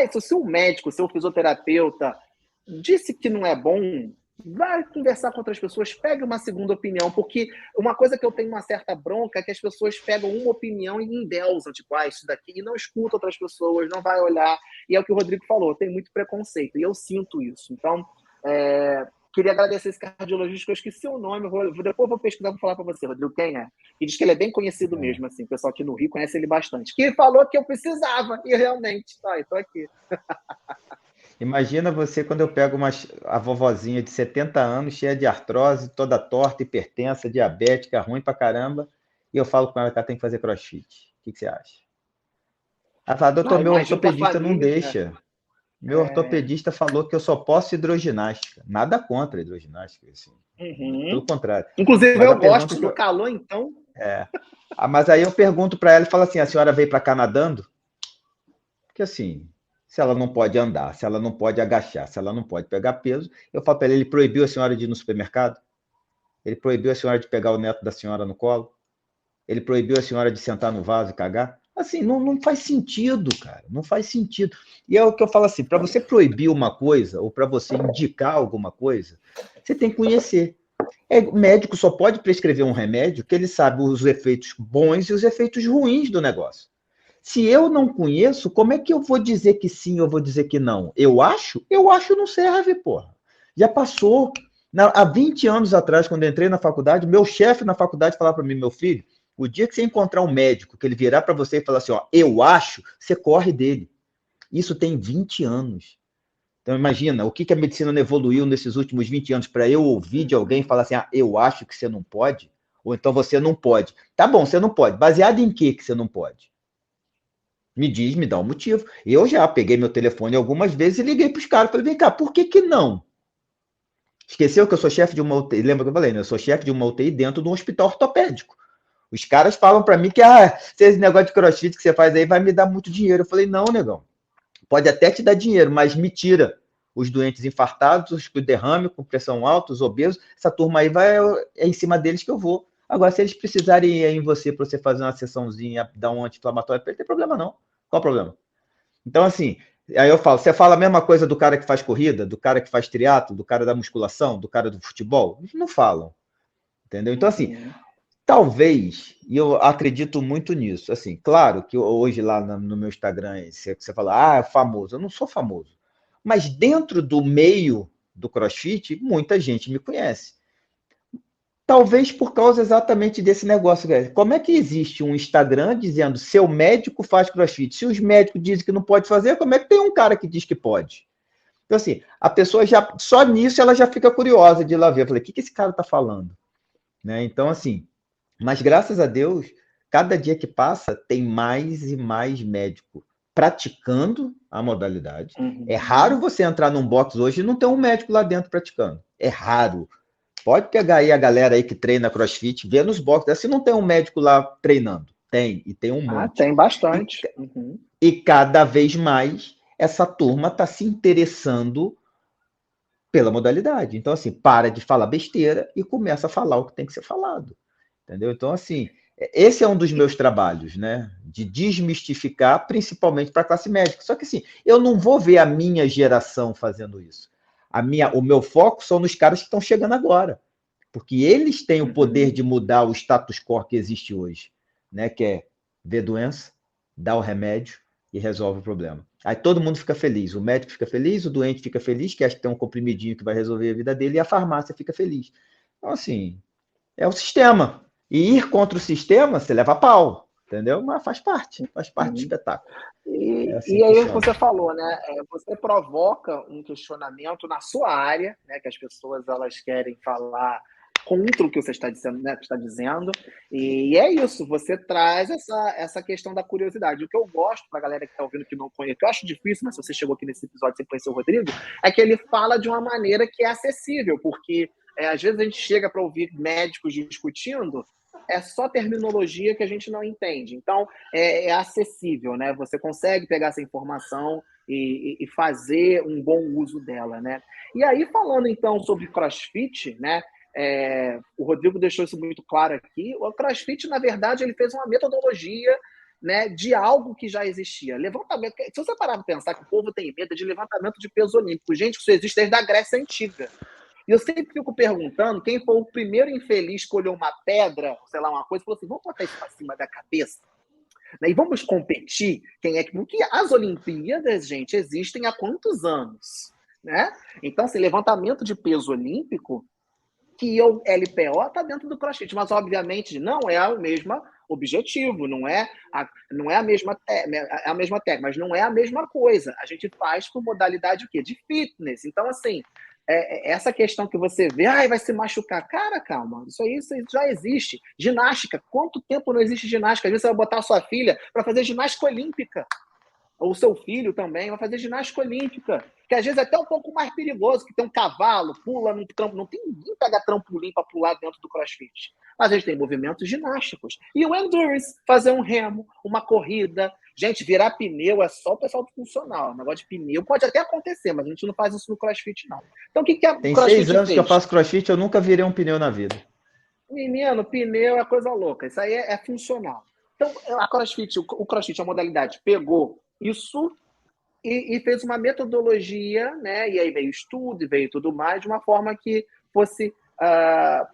se o seu médico, seu fisioterapeuta disse que não é bom, vai conversar com outras pessoas, pegue uma segunda opinião, porque uma coisa que eu tenho uma certa bronca é que as pessoas pegam uma opinião e endeusam, tipo, isso daqui, e não escuta outras pessoas, não vai olhar, e é o que o Rodrigo falou, tem muito preconceito, e eu sinto isso. Então, queria agradecer esse cardiologista, que eu esqueci o nome, depois eu vou pesquisar, vou falar para você, Rodrigo, quem é? E diz que ele é bem conhecido mesmo, assim, o pessoal aqui no Rio conhece ele bastante, que falou que eu precisava, e realmente, estou aqui. Imagina você quando eu pego a vovozinha de 70 anos, cheia de artrose, toda torta, hipertensa, diabética, ruim pra caramba, e eu falo com ela que ela tem que fazer crossfit. O que você acha? Ela fala, doutor, meu ortopedista não deixa. Meu ortopedista falou que eu só posso hidroginástica. Nada contra a hidroginástica, assim. Pelo contrário. Inclusive, eu gosto do calor, então. Mas aí eu pergunto para ela e falo assim, a senhora veio para cá nadando? Porque assim, se ela não pode andar, se ela não pode agachar, se ela não pode pegar peso, eu falo para ela, ele proibiu a senhora de ir no supermercado? Ele proibiu a senhora de pegar o neto da senhora no colo? Ele proibiu a senhora de sentar no vaso e cagar? Assim, não faz sentido, cara. Não faz sentido. E é o que eu falo assim, para você proibir uma coisa, ou para você indicar alguma coisa, você tem que conhecer. O médico só pode prescrever um remédio que ele sabe os efeitos bons e os efeitos ruins do negócio. Se eu não conheço, como é que eu vou dizer que sim ou vou dizer que não? Eu acho não serve, porra. Já passou. Há 20 anos atrás, quando eu entrei na faculdade, meu chefe na faculdade falava para mim, meu filho, o dia que você encontrar um médico, que ele virar para você e falar assim, eu acho, você corre dele. Isso tem 20 anos. Então, imagina, o que a medicina não evoluiu nesses últimos 20 anos para eu ouvir de alguém falar assim, eu acho que você não pode, ou então você não pode. Tá bom, você não pode. Baseado em que você não pode? Me dá um motivo. Eu já peguei meu telefone algumas vezes e liguei para os caras. Falei, vem cá, por que não? Esqueceu que eu sou chefe de uma UTI? Lembra que eu falei, né? Eu sou chefe de uma UTI dentro de um hospital ortopédico. Os caras falam para mim que esse negócio de crossfit que você faz aí vai me dar muito dinheiro. Eu falei, não, negão. Pode até te dar dinheiro, mas me tira os doentes infartados, os com derrame, com pressão alta, os obesos. Essa turma aí é em cima deles que eu vou. Agora, se eles precisarem ir em você para você fazer uma sessãozinha, dar um anti-inflamatório, não tem problema não. Qual o problema? Então, assim, aí eu falo, você fala a mesma coisa do cara que faz corrida, do cara que faz triatlo, do cara da musculação, do cara do futebol? Eles não falam. entendeu? Então, assim, talvez, e eu acredito muito nisso, assim, claro que hoje lá no meu Instagram, você fala, é famoso, eu não sou famoso, mas dentro do meio do CrossFit, muita gente me conhece. Talvez por causa exatamente desse negócio. Como é que existe um Instagram dizendo seu médico faz CrossFit? Se os médicos dizem que não pode fazer, como é que tem um cara que diz que pode? Então, assim, a pessoa já, só nisso, ela já fica curiosa de ir lá ver. Eu falei, o que esse cara está falando? Né? Então, assim, mas graças a Deus, cada dia que passa, tem mais e mais médico praticando a modalidade. É raro você entrar num box hoje e não ter um médico lá dentro praticando. É raro. Pode pegar aí a galera aí que treina CrossFit, vê nos boxes. Se não tem um médico lá treinando, tem, e tem um monte. Tem bastante. E cada vez mais essa turma está se interessando pela modalidade. Então, assim, para de falar besteira e começa a falar o que tem que ser falado. Entendeu? Então, assim, esse é um dos meus trabalhos, né? De desmistificar, principalmente para a classe médica. Só que, assim, eu não vou ver a minha geração fazendo isso. O meu foco são nos caras que estão chegando agora. Porque eles têm o poder de mudar o status quo que existe hoje, né? Que é ver doença, dar o remédio e resolve o problema. Aí todo mundo fica feliz. O médico fica feliz, o doente fica feliz, que acha que tem um comprimidinho que vai resolver a vida dele, e a farmácia fica feliz. Então, assim, é o sistema. E ir contra o sistema, você leva pau, entendeu? Mas faz parte do espetáculo. E aí você falou, né? Você provoca um questionamento na sua área, né? Que as pessoas elas querem falar contra o que você está dizendo, né? E é isso. Você traz essa questão da curiosidade. O que eu gosto para a galera que está ouvindo que não conhece, que eu acho difícil, mas se você chegou aqui nesse episódio sem conhecer o Rodrigo, é que ele fala de uma maneira que é acessível, porque às vezes a gente chega para ouvir médicos discutindo, é só terminologia que a gente não entende. Então, é acessível, né? Você consegue pegar essa informação e fazer um bom uso dela, né? E aí, falando então sobre CrossFit, né? O Rodrigo deixou isso muito claro aqui. O CrossFit, na verdade, ele fez uma metodologia, né, de algo que já existia. Levantamento. Se você parar para pensar que o povo tem medo de levantamento de peso olímpico, gente, isso existe desde a Grécia Antiga. E eu sempre fico perguntando quem foi o primeiro infeliz que olhou uma pedra, sei lá, uma coisa, e falou assim, vamos botar isso para cima da cabeça, né? E vamos competir quem é que... Porque as Olimpíadas, gente, existem há quantos anos? Né? Então, assim, levantamento de peso olímpico, que o LPO está dentro do CrossFit, mas, obviamente, não é o mesmo objetivo, não é a mesma técnica, mas não é a mesma coisa. A gente faz por modalidade o quê? De fitness. Então, assim, essa questão que você vê, vai se machucar. Cara, calma, isso já existe. Ginástica, quanto tempo não existe ginástica? Às vezes você vai botar a sua filha para fazer ginástica olímpica. Ou o seu filho também vai fazer ginástica olímpica, que às vezes é até um pouco mais perigoso, que tem um cavalo, pula num trampo, não tem ninguém pegar trampolim para pular dentro do CrossFit. Mas eles têm movimentos ginásticos. E o endurance, fazer um remo, uma corrida. Gente, virar pneu é só o pessoal do funcional. O negócio de pneu pode até acontecer, mas a gente não faz isso no CrossFit, não. Então, o que a Tem CrossFit 6 anos fez? que eu faço CrossFit, eu nunca virei um pneu na vida. Menino, pneu é coisa louca. Isso aí é funcional. Então, o CrossFit, a modalidade, pegou isso e fez uma metodologia, né? E aí veio estudo e veio tudo mais, de uma forma que fosse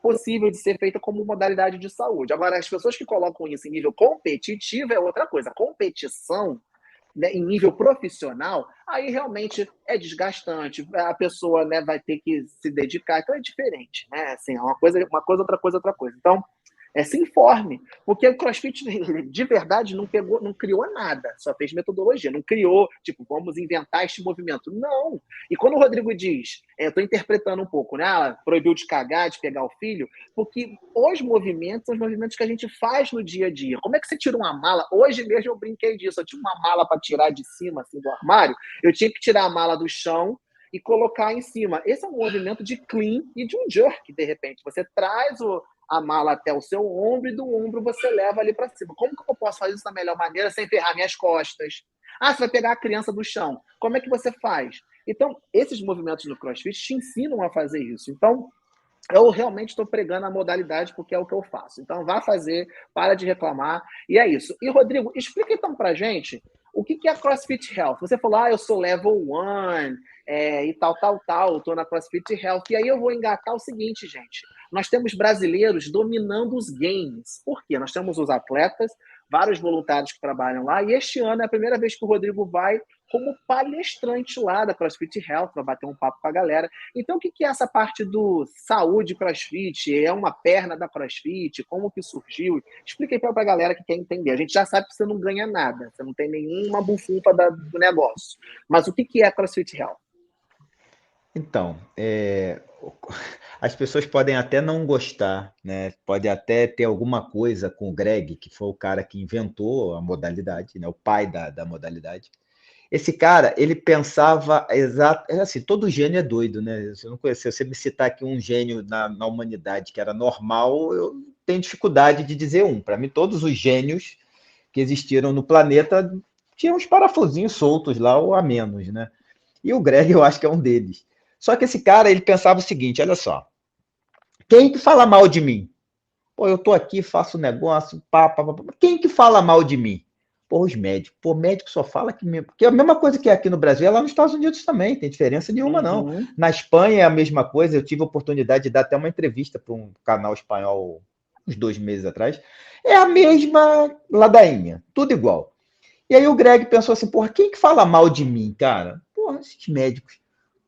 possível de ser feita como modalidade de saúde. Agora, as pessoas que colocam isso em nível competitivo é outra coisa. Competição, né, em nível profissional, aí realmente é desgastante. A pessoa, né, vai ter que se dedicar. Então é diferente, né? Assim, é uma coisa, outra coisa, outra coisa. Então, se informe, porque o CrossFit de verdade não criou nada, só fez metodologia, não criou, tipo, vamos inventar este movimento. Não. E quando o Rodrigo diz, eu estou interpretando um pouco, né? Proibiu de cagar, de pegar o filho, porque os movimentos são os movimentos que a gente faz no dia a dia. Como é que você tira uma mala? Hoje mesmo eu brinquei disso, eu tinha uma mala para tirar de cima, assim, do armário, eu tinha que tirar a mala do chão e colocar em cima. Esse é um movimento de clean e de um jerk, de repente. Você traz a mala até o seu ombro e do ombro você leva ali para cima. Como que eu posso fazer isso da melhor maneira sem ferrar minhas costas? Você vai pegar a criança do chão. Como é que você faz? Então, esses movimentos no CrossFit te ensinam a fazer isso. Então, eu realmente estou pregando a modalidade porque é o que eu faço. Então, vá fazer, para de reclamar. E é isso. E, Rodrigo, explica então para gente o que é CrossFit Health. Você falou, eu sou level 1 e tal, estou na CrossFit Health. E aí eu vou engatar o seguinte, gente. nós temos brasileiros dominando os games. Por quê? Nós temos os atletas, vários voluntários que trabalham lá, e este ano é a primeira vez que o Rodrigo vai como palestrante lá da CrossFit Health, para bater um papo com a galera. Então, o que é essa parte do saúde CrossFit? É uma perna da CrossFit? Como que surgiu? Explica aí para a galera que quer entender. A gente já sabe que você não ganha nada, você não tem nenhuma bufunfa do negócio. Mas o que é a CrossFit Health? Então, as pessoas podem até não gostar, né? Pode até ter alguma coisa com o Greg, que foi o cara que inventou a modalidade, né? O pai da modalidade. Esse cara, ele pensava exato, assim, todo gênio é doido, né? Se eu não conhecer, se você me citar aqui um gênio na humanidade que era normal, eu tenho dificuldade de dizer um. Para mim, todos os gênios que existiram no planeta tinham uns parafusinhos soltos lá ou a menos, né? E o Greg, eu acho que é um deles. Só que esse cara, ele pensava o seguinte, olha só, quem que fala mal de mim? Pô, eu tô aqui, faço negócio, quem que fala mal de mim? Pô, os médicos. Pô, médico só fala que... Porque a mesma coisa que é aqui no Brasil, é lá nos Estados Unidos também, tem diferença nenhuma, não. Na Espanha é a mesma coisa, eu tive a oportunidade de dar até uma entrevista para um canal espanhol uns 2 meses atrás. É a mesma ladainha, tudo igual. E aí o Greg pensou assim, porra, quem que fala mal de mim, cara? Porra, esses médicos.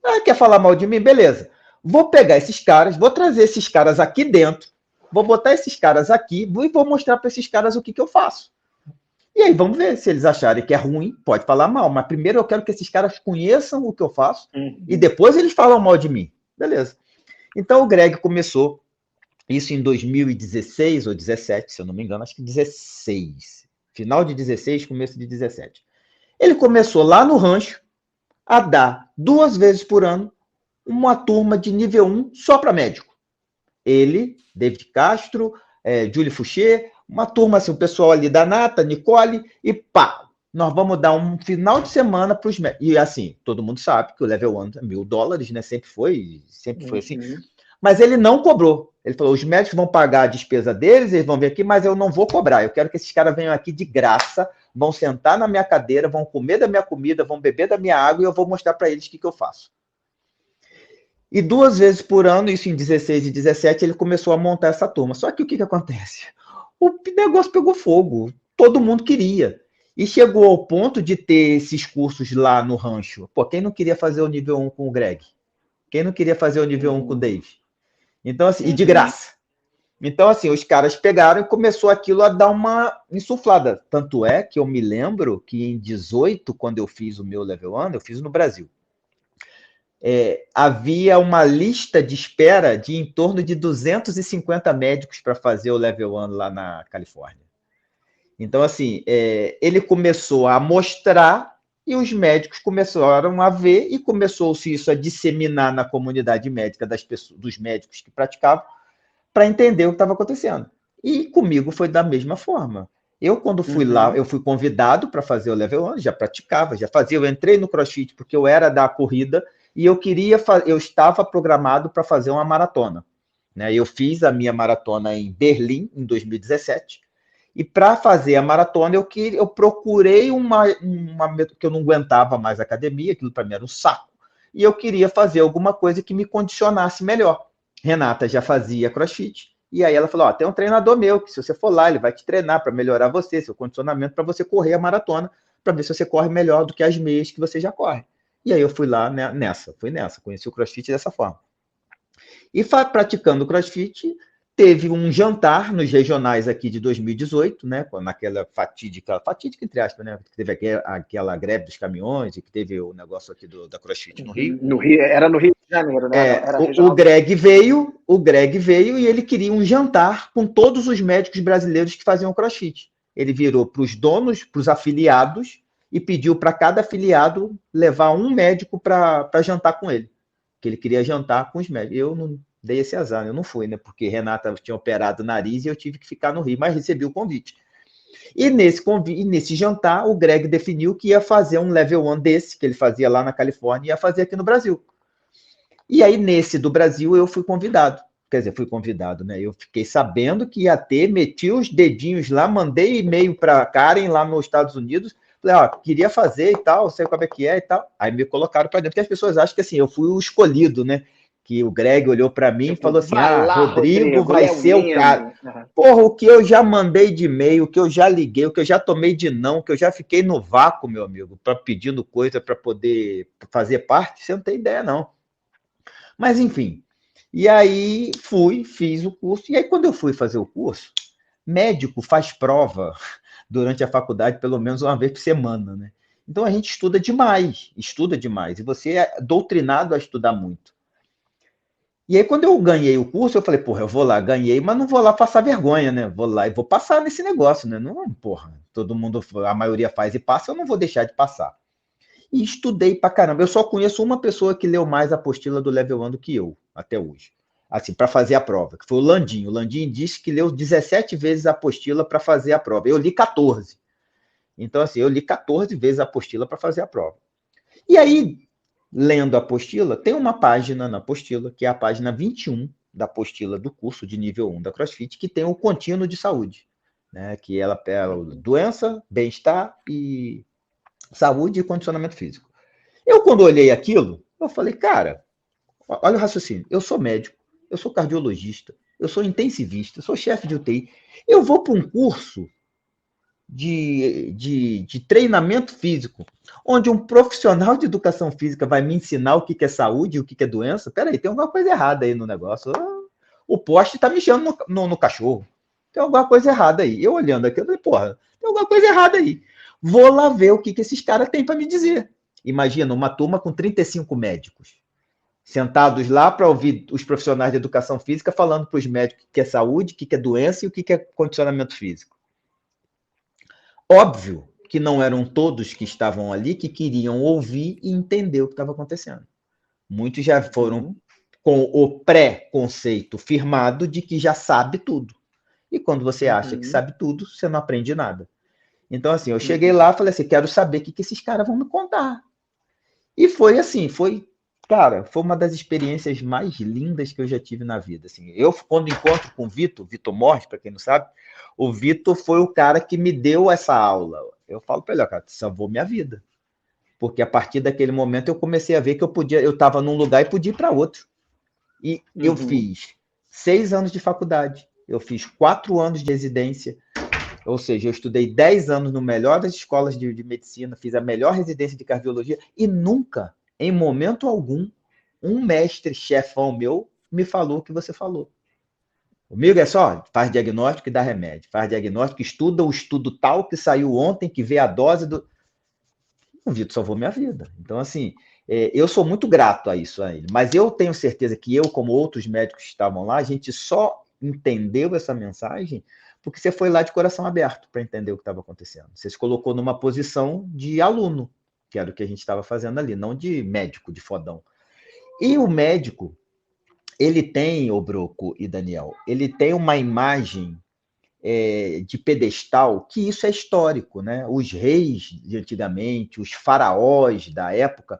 Ah, quer falar mal de mim? Beleza. Vou pegar esses caras, vou trazer esses caras aqui dentro, vou botar esses caras aqui e vou mostrar para esses caras o que eu faço. E aí vamos ver, se eles acharem que é ruim, pode falar mal, mas primeiro eu quero que esses caras conheçam o que eu faço e depois eles falam mal de mim. Beleza. Então o Greg começou isso em 2016 ou 17, se eu não me engano, acho que 16. Final de 16, começo de 17. Ele começou lá no rancho a dar 2 vezes por ano uma turma de nível 1 só para médico. Ele, David Castro, Julie Foucher, uma turma assim, o pessoal ali da Nata, Nicole, e pá, nós vamos dar um final de semana para os médicos. E assim, todo mundo sabe que o Level 1 é $1.000, né? Sempre foi assim. Mas ele não cobrou. Ele falou, os médicos vão pagar a despesa deles, eles vão vir aqui, mas eu não vou cobrar. Eu quero que esses caras venham aqui de graça, vão sentar na minha cadeira, vão comer da minha comida, vão beber da minha água e eu vou mostrar para eles o que eu faço. E 2 vezes por ano, isso em 16 e 17, ele começou a montar essa turma. Só que o que acontece? O negócio pegou fogo. Todo mundo queria. E chegou ao ponto de ter esses cursos lá no rancho. Pô, quem não queria fazer o nível 1 com o Greg? Quem não queria fazer o nível 1 com o Dave? Então, assim, e de graça. Então, assim, os caras pegaram e começou aquilo a dar uma insuflada. Tanto é que eu me lembro que em 18, quando eu fiz o meu Level 1, eu fiz no Brasil. Havia uma lista de espera de em torno de 250 médicos para fazer o Level 1 lá na Califórnia. Então, assim, ele começou a mostrar e os médicos começaram a ver e começou-se isso a disseminar na comunidade médica dos médicos que praticavam para entender o que estava acontecendo. E comigo foi da mesma forma. Eu, quando fui lá, eu fui convidado para fazer o Level 1, já praticava, já fazia. Eu entrei no CrossFit porque eu era da corrida e eu estava programado para fazer uma maratona. Né? Eu fiz a minha maratona em Berlim, em 2017, e para fazer a maratona eu procurei uma que eu não aguentava mais a academia, aquilo para mim era um saco, e eu queria fazer alguma coisa que me condicionasse melhor. Renata já fazia CrossFit, e aí ela falou, tem um treinador meu, que se você for lá, ele vai te treinar para melhorar você, seu condicionamento, para você correr a maratona, para ver se você corre melhor do que as meias que você já corre. E aí eu fui lá conheci o CrossFit dessa forma. E praticando o CrossFit, teve um jantar nos regionais aqui de 2018, né, naquela fatídica entre aspas, né, que teve aquela greve dos caminhões e que teve o negócio aqui da CrossFit no Rio. No Rio, era no Rio de Janeiro, né? O Greg veio e ele queria um jantar com todos os médicos brasileiros que faziam CrossFit. Ele virou para os donos, para os afiliados, e pediu para cada afiliado levar um médico para jantar com ele, que ele queria jantar com os médicos. Eu não dei esse azar, eu não fui, né? Porque Renata tinha operado o nariz e eu tive que ficar no Rio, mas recebi o convite. E nesse jantar, o Greg definiu que ia fazer um Level 1 desse, que ele fazia lá na Califórnia, e ia fazer aqui no Brasil. E aí, nesse do Brasil, eu fui convidado. Quer dizer, fui convidado, né? Eu fiquei sabendo que ia ter, meti os dedinhos lá, mandei e-mail para Karen lá nos Estados Unidos, falei, queria fazer e tal, sei como é que é e tal. Aí me colocaram para dentro, porque as pessoas acham que assim, eu fui o escolhido, né? que o Greg olhou para mim e falou assim, vai lá, Rodrigo vai ser o cara. Uhum. Porra, o que eu já mandei de e-mail, o que eu já liguei, o que eu já tomei de não, o que eu já fiquei no vácuo, meu amigo, pedindo coisa para poder fazer parte, você não tem ideia, não. Mas, enfim, e aí fiz o curso, e aí quando eu fui fazer o curso, médico faz prova durante a faculdade pelo menos uma vez por semana, né? Então a gente estuda demais, e você é doutrinado a estudar muito. E aí, quando eu ganhei o curso, eu falei, porra, eu vou lá, ganhei, mas não vou lá passar vergonha, né? Vou lá e vou passar nesse negócio, né? Não, porra, todo mundo, a maioria faz e passa, eu não vou deixar de passar. E estudei pra caramba. Eu só conheço uma pessoa que leu mais a apostila do Level 1 do que eu, até hoje. Assim, para fazer a prova, que foi o Landim. O Landim disse que leu 17 vezes a apostila para fazer a prova. Eu li 14. Então, assim, eu li 14 vezes a apostila para fazer a prova. E aí, lendo a apostila, tem uma página na apostila, que é a página 21 da apostila do curso de nível 1 da CrossFit, que tem o contínuo de saúde, né? Que ela pega doença, bem-estar e saúde e condicionamento físico. Eu, quando olhei aquilo, eu falei, cara, olha o raciocínio, eu sou médico, eu sou cardiologista, eu sou intensivista, eu sou chefe de UTI, eu vou para um curso de treinamento físico, onde um profissional de educação física vai me ensinar o que é saúde e o que é doença. Peraí, tem alguma coisa errada aí no negócio. O poste está mexendo no cachorro. Tem alguma coisa errada aí. Eu olhando aqui, eu falei, porra, tem alguma coisa errada aí. Vou lá ver o que esses caras têm para me dizer. Imagina, uma turma com 35 médicos, sentados lá para ouvir os profissionais de educação física falando para os médicos o que é saúde, o que é doença e o que é condicionamento físico. Óbvio que não eram todos que estavam ali que queriam ouvir e entender o que estava acontecendo. Muitos já foram com o pré-conceito firmado de que já sabe tudo. E quando você acha que sabe tudo, você não aprende nada. Então, assim, eu cheguei lá e falei assim, quero saber o que esses caras vão me contar. E foi assim, cara, foi uma das experiências mais lindas que eu já tive na vida. Assim, eu, quando encontro com o Vitor Morte, para quem não sabe, o Vitor foi o cara que me deu essa aula. Eu falo para ele, cara, salvou minha vida. Porque a partir daquele momento eu comecei a ver que eu estava num lugar e podia ir para outro. E eu fiz 6 anos de faculdade, eu fiz 4 anos de residência, ou seja, eu estudei 10 anos no melhor das escolas de medicina, fiz a melhor residência de cardiologia e nunca, em momento algum, um mestre chefão meu me falou o que você falou. Comigo é só, faz diagnóstico e dá remédio. Faz diagnóstico, estuda o estudo tal que saiu ontem, que vê a dose do... O Vitor salvou minha vida. Então, assim, eu sou muito grato a isso a ele. Mas eu tenho certeza que eu, como outros médicos que estavam lá, a gente só entendeu essa mensagem porque você foi lá de coração aberto para entender o que estava acontecendo. Você se colocou numa posição de aluno, que era o que a gente estava fazendo ali, não de médico, de fodão. E o médico, ele tem, ô Broco e Daniel, ele tem uma imagem de pedestal, que isso é histórico, né? Os reis de antigamente, os faraós da época,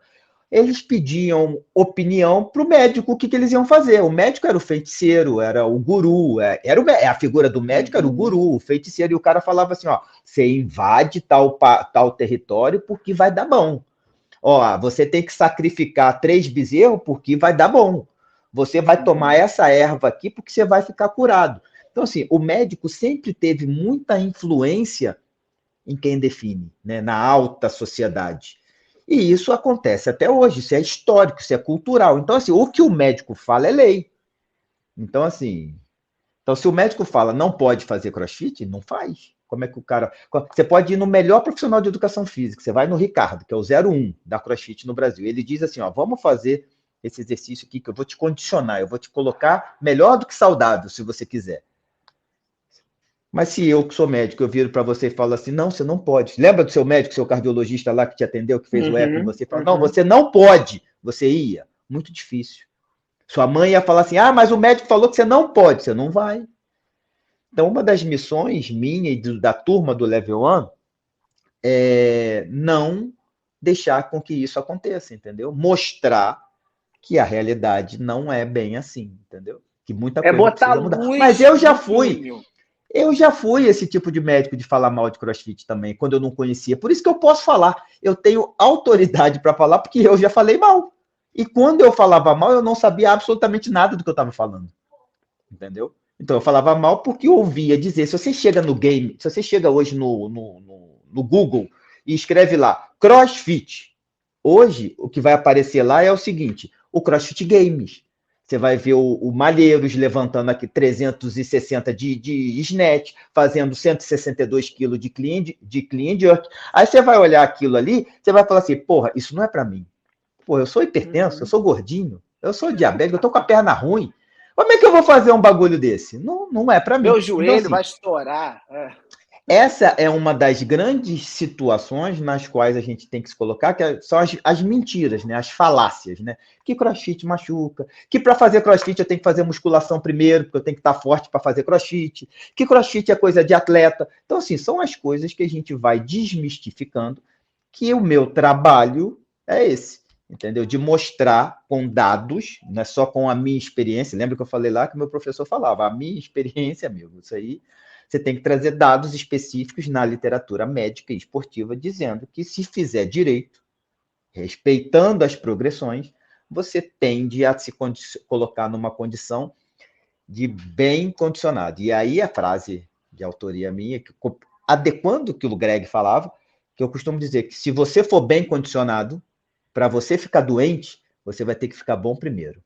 eles pediam opinião para o médico o que eles iam fazer. O médico era o feiticeiro, era o guru, a figura do médico era o guru, o feiticeiro, e o cara falava assim, ó, você invade tal território porque vai dar bom. Ó, você tem que sacrificar 3 bezerros porque vai dar bom. Você vai tomar essa erva aqui porque você vai ficar curado. Então, assim, o médico sempre teve muita influência em quem define, né, na alta sociedade. E isso acontece até hoje, isso é histórico, isso é cultural. Então, assim, o que o médico fala é lei. Então, assim, se o médico fala não pode fazer crossfit, não faz. Como é que o cara... Você pode ir no melhor profissional de educação física, você vai no Ricardo, que é o 01 da CrossFit no Brasil. Ele diz assim, ó, vamos fazer esse exercício aqui que eu vou te condicionar, eu vou te colocar melhor do que saudável, se você quiser. Mas se eu, que sou médico, eu viro para você e falo assim, não, você não pode. Lembra do seu médico, seu cardiologista lá que te atendeu, que fez o eco, e você fala, não, você não pode. Você ia. Muito difícil. Sua mãe ia falar assim, mas o médico falou que você não pode. Você não vai. Então, uma das missões minha e da turma do Level 1 é não deixar com que isso aconteça, entendeu? Mostrar que a realidade não é bem assim, entendeu? Que muita coisa precisa mudar. Mas eu já fui... Eu já fui esse tipo de médico de falar mal de crossfit também, quando eu não conhecia. Por isso que eu posso falar. Eu tenho autoridade para falar, porque eu já falei mal. E quando eu falava mal, eu não sabia absolutamente nada do que eu estava falando. Entendeu? Então eu falava mal porque eu ouvia dizer, se você chega no game, se você chega hoje no Google e escreve lá, CrossFit, hoje o que vai aparecer lá é o seguinte, o CrossFit Games. Você vai ver o Malheiros levantando aqui 360 de snatch, fazendo 162 quilos de clean jerk. Aí você vai olhar aquilo ali, você vai falar assim, porra, isso não é para mim. Porra, eu sou hipertenso, eu sou gordinho, eu sou diabético, eu tô com a perna ruim. Como é que eu vou fazer um bagulho desse? Não, não é para mim. Meu joelho então, assim, vai estourar. essa é uma das grandes situações nas quais a gente tem que se colocar, que são as mentiras, né? As falácias, né? Que crossfit machuca, que para fazer crossfit eu tenho que fazer musculação primeiro, porque eu tenho que estar forte para fazer crossfit, que crossfit é coisa de atleta. Então, assim, são as coisas que a gente vai desmistificando, que o meu trabalho é esse, entendeu? De mostrar com dados, não é só com a minha experiência. Lembra que eu falei lá que o meu professor falava, a minha experiência, amigo, isso aí. Você tem que trazer dados específicos na literatura médica e esportiva, dizendo que se fizer direito, respeitando as progressões, você tende a se colocar numa condição de bem condicionado. E aí a frase de autoria minha, adequando o que o Greg falava, que eu costumo dizer que se você for bem condicionado, para você ficar doente, você vai ter que ficar bom primeiro.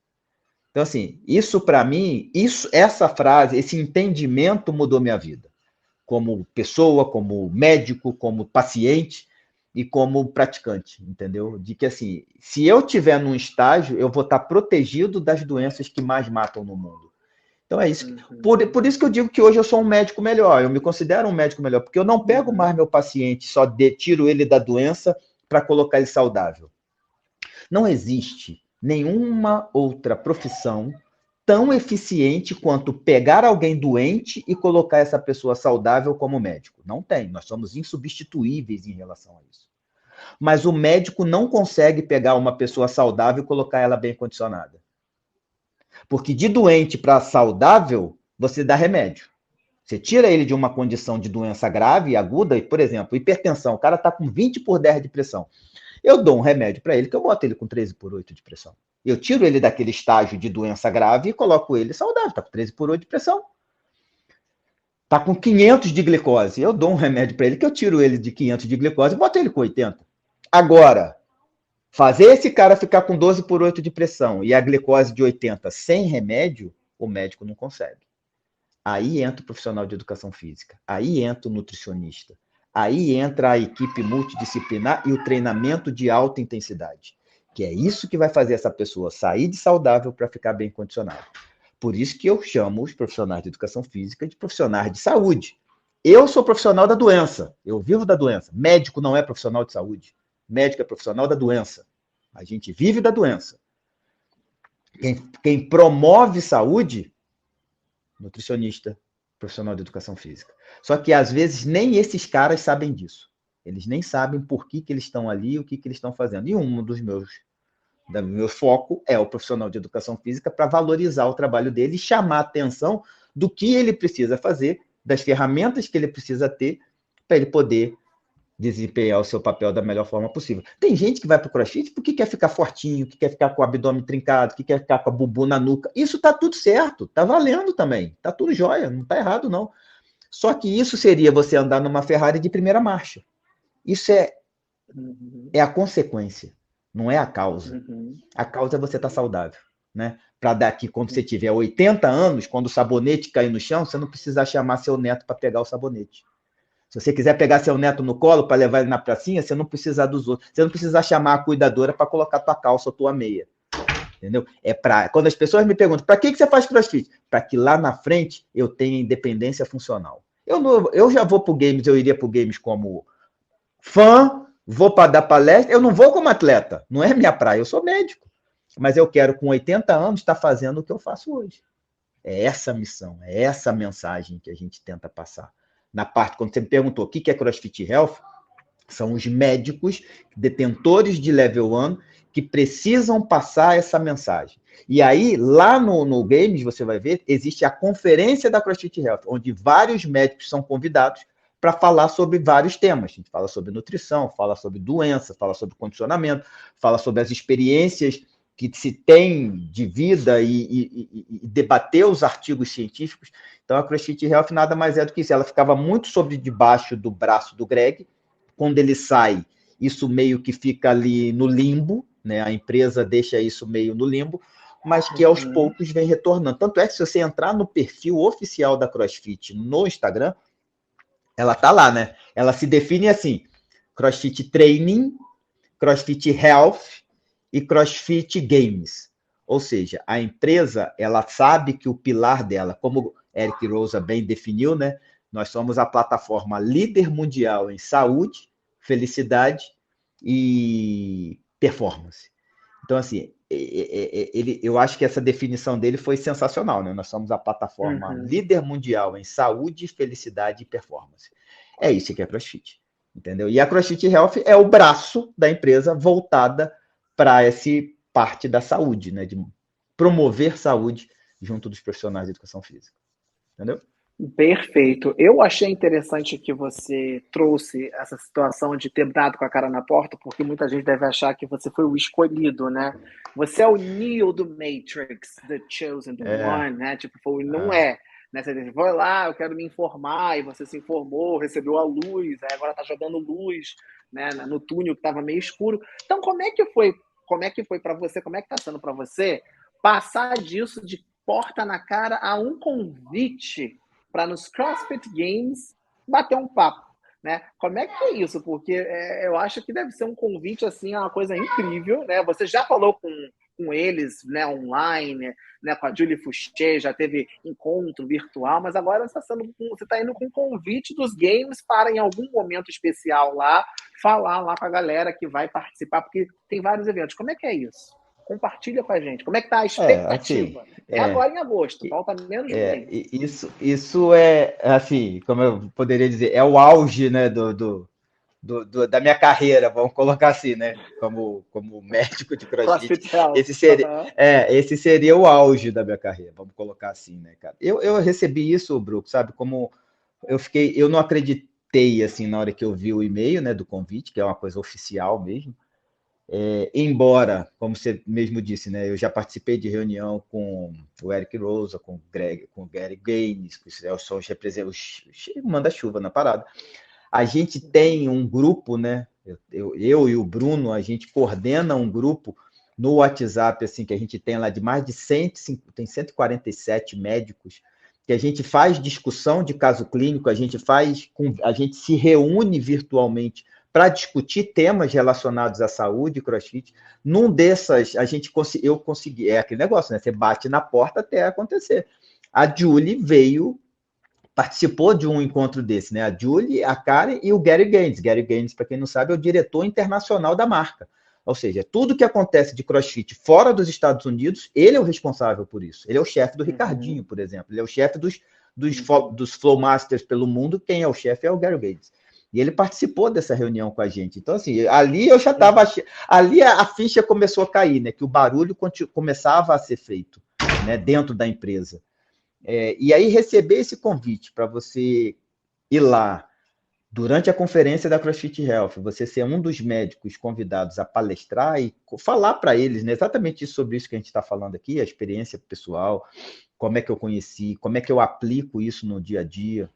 Então, assim, isso para mim, essa frase, esse entendimento mudou minha vida. Como pessoa, como médico, como paciente e como praticante, entendeu? De que, assim, se eu tiver num estágio, eu vou estar protegido das doenças que mais matam no mundo. Então é isso. Por isso que eu digo que hoje eu sou um médico melhor, eu me considero um médico melhor, porque eu não pego mais meu paciente, só tiro ele da doença para colocar ele saudável. Não existe nenhuma outra profissão tão eficiente quanto pegar alguém doente e colocar essa pessoa saudável como médico. Não tem, nós somos insubstituíveis em relação a isso. Mas o médico não consegue pegar uma pessoa saudável e colocar ela bem condicionada. Porque de doente para saudável, você dá remédio. Você tira ele de uma condição de doença grave e aguda, por exemplo, hipertensão, o cara está com 20/10 de pressão. Eu dou um remédio para ele que eu boto ele com 13/8 de pressão. Eu tiro ele daquele estágio de doença grave e coloco ele saudável, está com 13/8 de pressão. Está com 500 de glicose. Eu dou um remédio para ele que eu tiro ele de 500 de glicose e boto ele com 80. Agora, fazer esse cara ficar com 12/8 de pressão e a glicose de 80 sem remédio, o médico não consegue. Aí entra o profissional de educação física, aí entra o nutricionista, aí entra a equipe multidisciplinar e o treinamento de alta intensidade, que é isso que vai fazer essa pessoa sair de saudável para ficar bem condicionado. Por isso que eu chamo os profissionais de educação física de profissionais de saúde. Eu sou profissional da doença, eu vivo da doença. Médico não é profissional de saúde, médico é profissional da doença. A gente vive da doença. Quem promove saúde, nutricionista, profissional de educação física. Só que, às vezes, nem esses caras sabem disso. Eles nem sabem por que eles estão ali e o que eles estão fazendo. E um dos meu foco é o profissional de educação física para valorizar o trabalho dele e chamar a atenção do que ele precisa fazer, das ferramentas que ele precisa ter para ele poder desempenhar o seu papel da melhor forma possível. Tem gente que vai para o crossfit porque quer ficar fortinho, que quer ficar com o abdômen trincado, que quer ficar com a bubu na nuca. Isso tá tudo certo, tá valendo também, tá tudo jóia, não tá errado não. Só que isso seria você andar numa Ferrari de primeira marcha. Isso é a consequência, não é a causa. A causa é você estar saudável, né? Para daqui, quando você tiver 80 anos, quando o sabonete cair no chão, você não precisar chamar seu neto para pegar o sabonete. Se você quiser pegar seu neto no colo para levar ele na pracinha, você não precisa dos outros. Você não precisa chamar a cuidadora para colocar tua calça ou tua meia. Entendeu? Quando as pessoas me perguntam, para que você faz crossfit? Para que lá na frente eu tenha independência funcional. Eu já vou para o Games, eu iria para o Games como fã, vou para dar palestra, eu não vou como atleta, não é minha praia, eu sou médico. Mas eu quero, com 80 anos, estar fazendo o que eu faço hoje. É essa a missão, é essa a mensagem que a gente tenta passar. Na parte, quando você me perguntou o que é CrossFit Health, são os médicos detentores de Level 1 que precisam passar essa mensagem. E aí, lá no Games, você vai ver, existe a conferência da CrossFit Health, onde vários médicos são convidados para falar sobre vários temas. A gente fala sobre nutrição, fala sobre doença, fala sobre condicionamento, fala sobre as experiências que se tem de vida e debater os artigos científicos. Então, a CrossFit Health nada mais é do que isso. Ela ficava muito sobre debaixo do braço do Greg. Quando ele sai, isso meio que fica ali no limbo, né? A empresa deixa isso meio no limbo, mas que aos poucos vem retornando. Tanto é que se você entrar no perfil oficial da CrossFit no Instagram, ela tá lá, né? Ela se define assim: CrossFit Training, CrossFit Health e CrossFit Games. Ou seja, a empresa, ela sabe que o pilar dela, como Eric Roza bem definiu, né? Nós somos a plataforma líder mundial em saúde, felicidade e performance. Então, assim, eu acho que essa definição dele foi sensacional, né? Nós somos a plataforma líder mundial em saúde, felicidade e performance. É isso que é CrossFit, entendeu? E a CrossFit Health é o braço da empresa voltada para essa parte da saúde, né? De promover saúde junto dos profissionais de educação física, entendeu? Perfeito. Eu achei interessante que você trouxe essa situação de ter dado com a cara na porta, porque muita gente deve achar que você foi o escolhido, né? Você é o Neo do Matrix, the chosen one, né? Tipo, não é. Né? Você foi lá, eu quero me informar, e você se informou, recebeu a luz, aí agora tá jogando luz, né? No túnel que estava meio escuro. Então, como é que foi para você? Como é que tá sendo para você passar disso de porta na cara a um convite para nos CrossFit Games bater um papo, né? Como é que é isso? Porque eu acho que deve ser um convite, assim, uma coisa incrível, né? Você já falou com eles, né, online, né, com a Julie Fouché, já teve encontro virtual, mas agora você está indo com um convite dos games para, em algum momento especial lá, falar lá com a galera que vai participar, porque tem vários eventos. Como é que é isso? Compartilha com a gente. Como é que tá a expectativa? Agora em agosto, falta menos de um mês. Isso é, assim, como eu poderia dizer, é o auge, né, da minha carreira, vamos colocar assim, né, como médico de CrossFit. Esse seria o auge da minha carreira, vamos colocar assim, né, cara. Eu recebi isso, Bruco, sabe, como eu não acreditei, assim, na hora que eu vi o e-mail, né, do convite, que é uma coisa oficial mesmo. Embora, como você mesmo disse, né, eu já participei de reunião com o Eric Roza, com o Gary Gaines, que são os representantes, manda-chuva na parada. A gente tem um grupo, né? Eu e o Bruno, a gente coordena um grupo no WhatsApp, assim, que a gente tem lá de mais de 147 médicos, que a gente faz discussão de caso clínico, a gente se reúne virtualmente para discutir temas relacionados à saúde e CrossFit. Num dessas, eu consegui, é aquele negócio, né? Você bate na porta até acontecer. A Julie participou de um encontro desse, né? A Julie, a Karen e o Gary Gaines. Gary Gaines, para quem não sabe, é o diretor internacional da marca. Ou seja, tudo que acontece de CrossFit fora dos Estados Unidos, ele é o responsável por isso. Ele é o chefe do Ricardinho, por exemplo. Ele é o chefe dos Flowmasters pelo mundo. Quem é o chefe é o Gary Gaines. E ele participou dessa reunião com a gente. Então, assim, ali eu já estava... Ali a ficha começou a cair, né? Que o barulho começava a ser feito, né? Dentro da empresa. E aí receber esse convite para você ir lá durante a conferência da CrossFit Health, você ser um dos médicos convidados a palestrar e falar para eles, né, exatamente sobre isso que a gente está falando aqui, a experiência pessoal, como é que eu conheci, como é que eu aplico isso no dia a dia,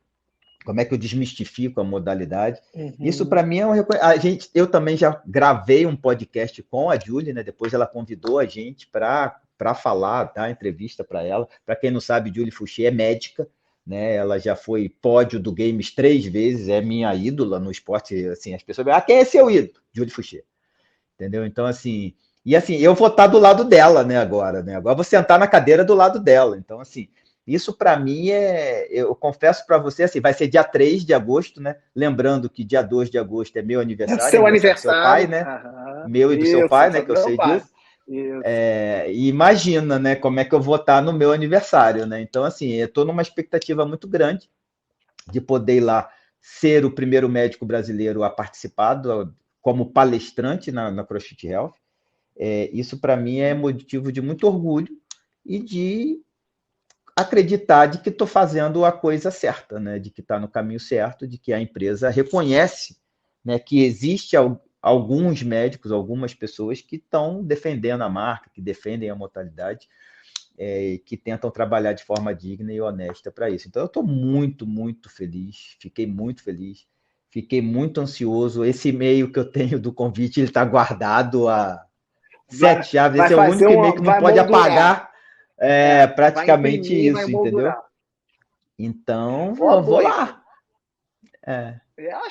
como é que eu desmistifico a modalidade. Isso, para mim, é um reconhecimento. Eu também já gravei um podcast com a Julie, né? Depois ela convidou a gente para falar, dar entrevista para ela. Para quem não sabe, Julie Fouché é médica, né? Ela já foi pódio do Games 3 vezes, é minha ídola no esporte. Assim, as pessoas quem é seu ídolo? Julie Fouché. Entendeu? Então, assim... E, assim, eu vou estar do lado dela, né, agora, né? Agora eu vou sentar na cadeira do lado dela. Então, assim... Isso, para mim, eu confesso para você, assim, vai ser dia 3 de agosto, né? Lembrando que dia 2 de agosto é meu aniversário. Seu aniversário. Do seu pai, né? Meu e do seu pai, né? Que eu sei disso. E imagina, né? Como é que eu vou estar no meu aniversário, né? Então, assim, eu estou numa expectativa muito grande de poder ir lá ser o primeiro médico brasileiro a participar como palestrante na CrossFit Health. Isso, para mim, é motivo de muito orgulho e de acreditar de que estou fazendo a coisa certa, né? De que está no caminho certo, de que a empresa reconhece, né, que existe alguns médicos, algumas pessoas que estão defendendo a marca, que defendem a modalidade, que tentam trabalhar de forma digna e honesta para isso. Então, eu estou muito, muito feliz, fiquei muito feliz, fiquei muito ansioso. Esse e-mail que eu tenho do convite, ele está guardado há 7 chaves. Esse é o único e-mail que não pode apagar praticamente isso, entendeu? Então, vou lá.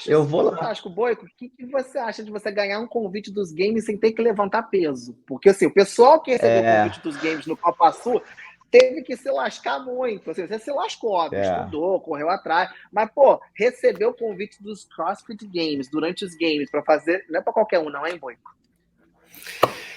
Eu vou fantástico, lá. Boico. O que você acha de você ganhar um convite dos games sem ter que levantar peso? Porque assim, o pessoal que recebeu o convite dos games no Copa Sul teve que se lascar muito. Assim, você se lascou, óbvio, estudou, correu atrás. Mas, pô, recebeu o convite dos CrossFit Games durante os games para fazer. Não é para qualquer um, não, hein, Boico?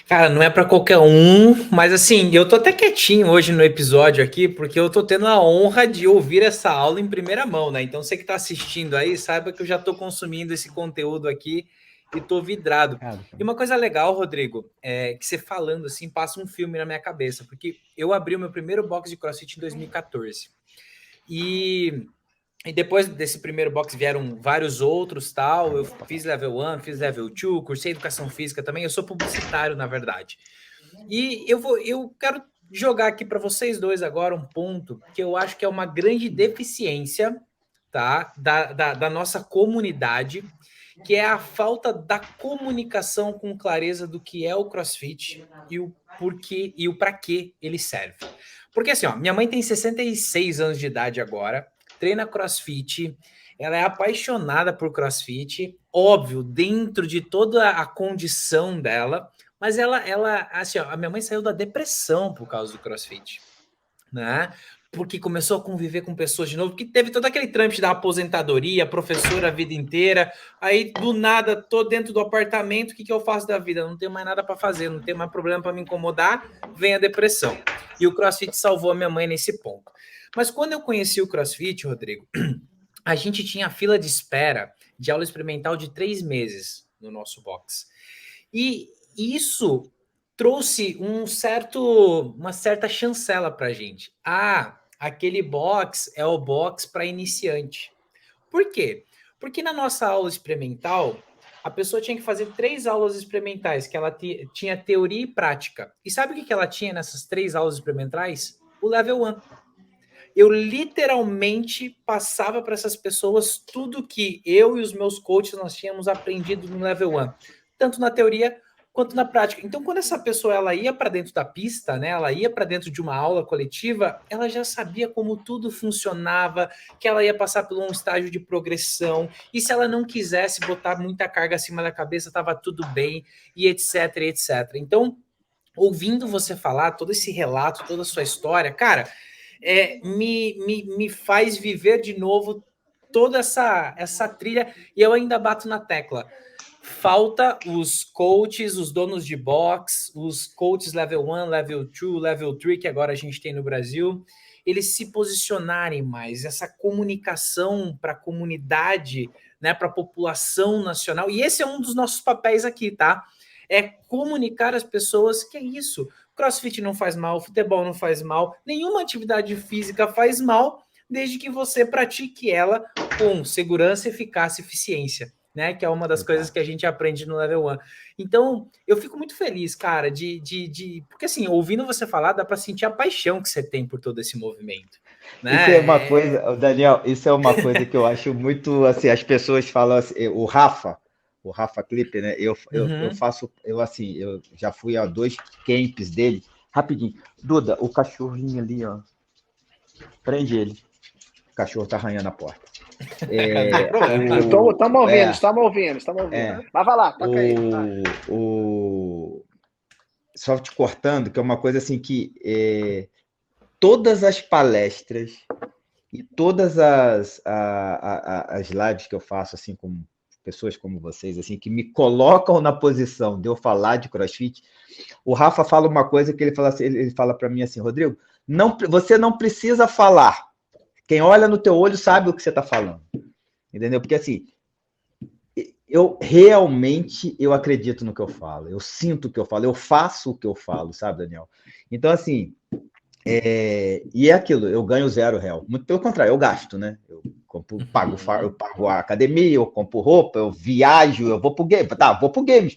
Cara, não é para qualquer um, mas assim, eu tô até quietinho hoje no episódio aqui, porque eu tô tendo a honra de ouvir essa aula em primeira mão, né? Então, você que tá assistindo aí, saiba que eu já tô consumindo esse conteúdo aqui e tô vidrado. E uma coisa legal, Rodrigo, é que você falando assim, passa um filme na minha cabeça, porque eu abri o meu primeiro box de CrossFit em 2014. E depois desse primeiro box vieram vários outros, tal. Eu fiz level 1, fiz level 2, cursei educação física também. Eu sou publicitário, na verdade. E eu quero jogar aqui para vocês dois agora um ponto que eu acho que é uma grande deficiência, tá, da nossa comunidade, que é a falta da comunicação com clareza do que é o CrossFit e o porquê e o para que ele serve. Porque assim, ó, minha mãe tem 66 anos de idade agora, treina CrossFit, ela é apaixonada por CrossFit, óbvio, dentro de toda a condição dela, mas ela assim, ó, a minha mãe saiu da depressão por causa do CrossFit, né? Porque começou a conviver com pessoas de novo, que teve todo aquele trâmite da aposentadoria, professora a vida inteira, aí do nada, tô dentro do apartamento, o que eu faço da vida? Não tenho mais nada para fazer, não tenho mais problema para me incomodar, vem a depressão. E o CrossFit salvou a minha mãe nesse ponto. Mas quando eu conheci o CrossFit, Rodrigo, a gente tinha fila de espera de aula experimental de 3 meses no nosso box. E isso trouxe uma certa chancela para a gente. Aquele box é o box para iniciante. Por quê? Porque na nossa aula experimental, a pessoa tinha que fazer 3 aulas experimentais, que ela tinha teoria e prática. E sabe o que ela tinha nessas 3 aulas experimentais? O level 1. Eu literalmente passava para essas pessoas tudo que eu e os meus coaches nós tínhamos aprendido no level 1, tanto na teoria quanto na prática. Então, quando essa pessoa ela ia para dentro da pista, né, ela ia para dentro de uma aula coletiva, ela já sabia como tudo funcionava, que ela ia passar por um estágio de progressão, e se ela não quisesse botar muita carga acima da cabeça, estava tudo bem, e etc, etc. Então, ouvindo você falar todo esse relato, toda a sua história, cara, me faz viver de novo toda essa trilha, e eu ainda bato na tecla. Falta os coaches, os donos de box, os coaches level 1, level 2, level 3, que agora a gente tem no Brasil, eles se posicionarem mais, essa comunicação para a comunidade, né, para a população nacional, e esse é um dos nossos papéis aqui, tá? É comunicar às pessoas que é isso. CrossFit não faz mal, futebol não faz mal, nenhuma atividade física faz mal, desde que você pratique ela com segurança, eficácia e eficiência, né? Que é uma das coisas que a gente aprende no Level 1. Então, eu fico muito feliz, cara, porque assim, ouvindo você falar, dá para sentir a paixão que você tem por todo esse movimento. Né? Isso é uma coisa, Daniel, isso é uma coisa que eu acho muito, assim, as pessoas falam assim, o Rafa Clipper, né? Eu já fui a 2 camps dele. Rapidinho. Duda, o cachorrinho ali, ó. Prende ele. O cachorro tá arranhando a porta. Estamos ouvindo. Mas vai lá, toca aí. Só te cortando, que é uma coisa assim que todas as palestras e todas as lives que eu faço, assim, com pessoas como vocês, assim, que me colocam na posição de eu falar de CrossFit, o Rafa fala uma coisa que ele fala para mim assim, Rodrigo, você não precisa falar. Quem olha no teu olho sabe o que você está falando. Entendeu? Porque assim, eu realmente acredito no que eu falo, eu sinto o que eu falo, eu faço o que eu falo, sabe, Daniel? Então, assim, e é aquilo, eu ganho 0 real. Muito pelo contrário, eu gasto, né? Eu pago a academia, eu compro roupa, eu viajo, eu vou pro game. Tá, vou pro games.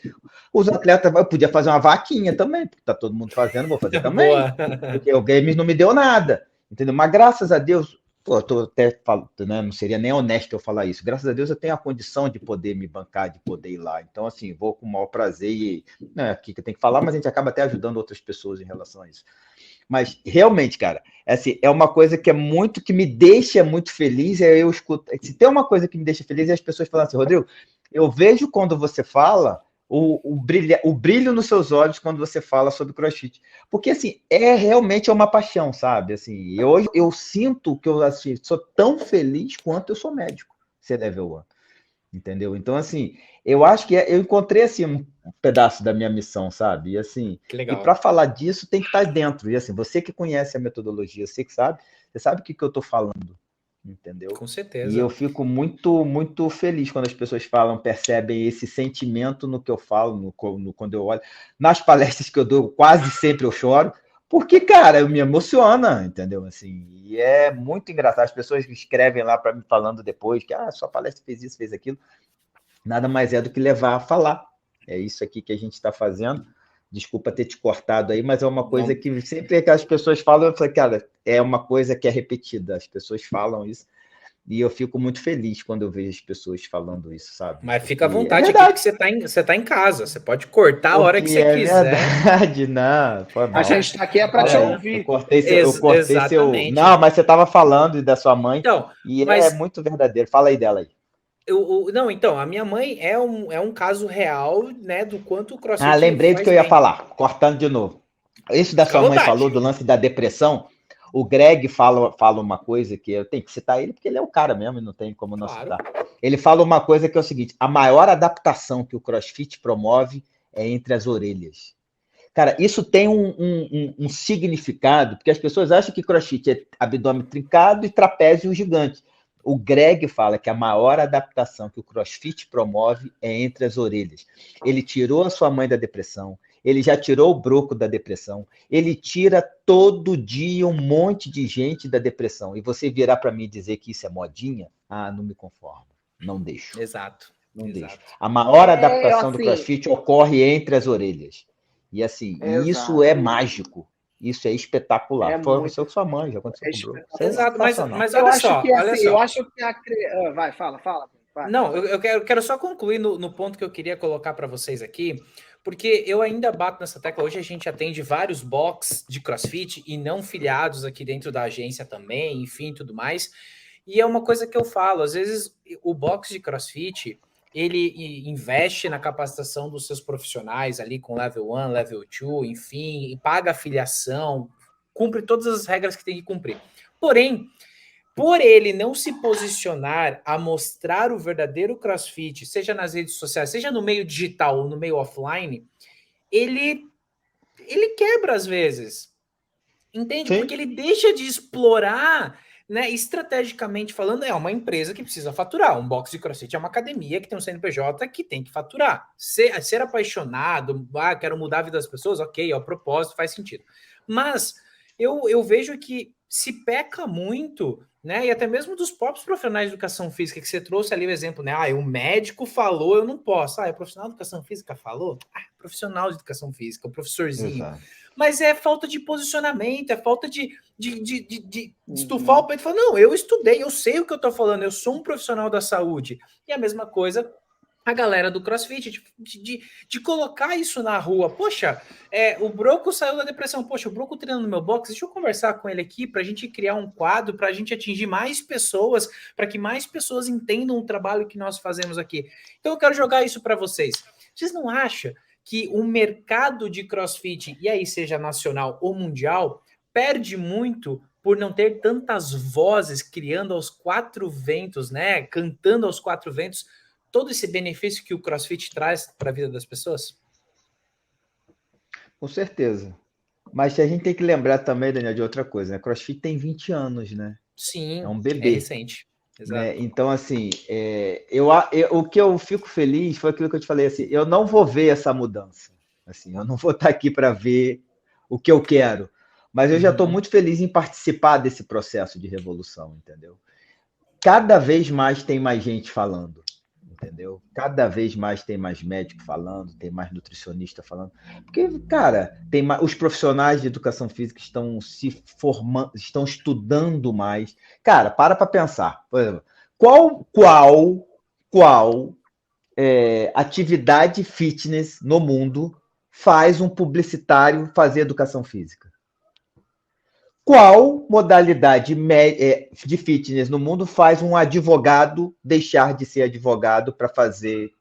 Os atletas, eu podia fazer uma vaquinha também, porque tá todo mundo fazendo, vou fazer também. Boa. Porque o games não me deu nada, entendeu? Mas graças a Deus, pô, eu tô até falando, né, não seria nem honesto eu falar isso. Graças a Deus eu tenho a condição de poder me bancar, de poder ir lá. Então, assim, vou com o maior prazer e não é aqui que eu tenho que falar, mas a gente acaba até ajudando outras pessoas em relação a isso. Mas realmente, cara, assim, é uma coisa que que me deixa muito feliz. Eu escuto. Se tem uma coisa que me deixa feliz, é as pessoas falando assim, Rodrigo, eu vejo quando você fala o brilho nos seus olhos quando você fala sobre CrossFit. Porque, assim, realmente uma paixão, sabe? Assim, hoje eu sinto que eu assim, sou tão feliz quanto eu sou médico, ser level 1. Entendeu? Então, assim, eu acho que eu encontrei assim um pedaço da minha missão, sabe? E assim, e para falar disso tem que estar dentro. E assim, você que conhece a metodologia, você sabe o que eu estou falando, entendeu? Com certeza. E eu fico muito, muito feliz quando as pessoas percebem esse sentimento no que eu falo, quando eu olho. Nas palestras que eu dou, quase sempre eu choro, porque, cara, me emociona, entendeu? Assim, e é muito engraçado. As pessoas que escrevem lá para mim falando depois que sua palestra fez isso, fez aquilo. Nada mais é do que levar a falar. É isso aqui que a gente está fazendo. Desculpa ter te cortado aí, mas é uma coisa que sempre que as pessoas falam, eu falo, cara, é uma coisa que é repetida. As pessoas falam isso. E eu fico muito feliz quando eu vejo as pessoas falando isso, sabe? Mas fica à vontade aqui, porque você tá em casa. Você pode cortar a hora que você quiser. É verdade, não. A gente está aqui para te ouvir. Eu cortei seu... Não, mas você estava falando da sua mãe, então, é muito verdadeiro. Fala aí dela aí. Não, então, a minha mãe é um caso real, né, do quanto o CrossFit lembrei do que eu ia falar, cortando de novo. Isso da sua mãe falou do lance da depressão. O Greg fala uma coisa que eu tenho que citar ele, porque ele é o cara mesmo, e não tem como não citar. Ele fala uma coisa que é o seguinte: a maior adaptação que o CrossFit promove é entre as orelhas. Cara, isso tem um significado, porque as pessoas acham que CrossFit é abdômen trincado e trapézio gigante. O Greg fala que a maior adaptação que o CrossFit promove é entre as orelhas. Ele tirou a sua mãe da depressão, ele já tirou o Broco da depressão, ele tira todo dia um monte de gente da depressão. E você virar para mim e dizer que isso é modinha? Não me conformo, não deixo. Exato. Não deixo. A maior adaptação do CrossFit ocorre entre as orelhas. E assim, isso é mágico. Isso é espetacular. Foi muito... com sua mãe, já aconteceu com o Broco. Exato, mas olha só. Eu acho que vai, fala. Vai. Não, eu quero só concluir no ponto que eu queria colocar para vocês aqui, porque eu ainda bato nessa tecla. Hoje a gente atende vários box de CrossFit e não filiados aqui dentro da agência também, enfim, tudo mais. E é uma coisa que eu falo, às vezes o box de CrossFit, ele investe na capacitação dos seus profissionais ali com level 1, level 2, enfim, e paga a filiação, cumpre todas as regras que tem que cumprir. Porém, por ele não se posicionar a mostrar o verdadeiro CrossFit, seja nas redes sociais, seja no meio digital ou no meio offline, ele quebra às vezes. Entende? Sim. Porque ele deixa de explorar, né, estrategicamente falando, é uma empresa que precisa faturar. Um box de CrossFit é uma academia que tem um CNPJ que tem que faturar. Ser apaixonado, quero mudar a vida das pessoas, ok, é o propósito, faz sentido. Mas eu vejo que se peca muito, né, e até mesmo dos próprios profissionais de educação física, que você trouxe ali o exemplo, né, o médico falou, eu não posso. O profissional de educação física falou? Profissional de educação física, o professorzinho. Exato. Mas é falta de posicionamento, é falta de estufar o peito e falar, não, eu estudei, eu sei o que eu tô falando, eu sou um profissional da saúde. E a mesma coisa a galera do CrossFit, de colocar isso na rua. Poxa, o Broco saiu da depressão. Poxa, o Broco treinando no meu box, deixa eu conversar com ele aqui para a gente criar um quadro, para a gente atingir mais pessoas, para que mais pessoas entendam o trabalho que nós fazemos aqui. Então eu quero jogar isso para vocês. Vocês não acham que o mercado de CrossFit, e aí seja nacional ou mundial, perde muito por não ter tantas vozes criando aos quatro ventos, né? Cantando aos quatro ventos, todo esse benefício que o CrossFit traz para a vida das pessoas? Com certeza. Mas a gente tem que lembrar também, Daniel, de outra coisa, né? CrossFit tem 20 anos, né? Sim, é um bebê. É recente. Exato. Né? Então, assim, o que eu fico feliz foi aquilo que eu te falei, assim, eu não vou ver essa mudança. Assim, eu não vou estar aqui para ver o que eu quero, mas eu já estou muito feliz em participar desse processo de revolução, entendeu? cada vez mais tem mais gente falando, entendeu? Cada vez mais tem mais médico falando, tem mais nutricionista falando. Porque, cara, os profissionais de educação física estão se formando, estão estudando mais. Cara, para pensar. Por exemplo, qual atividade fitness no mundo faz um publicitário fazer educação física? Qual modalidade de fitness no mundo faz um advogado deixar de ser advogado para fazer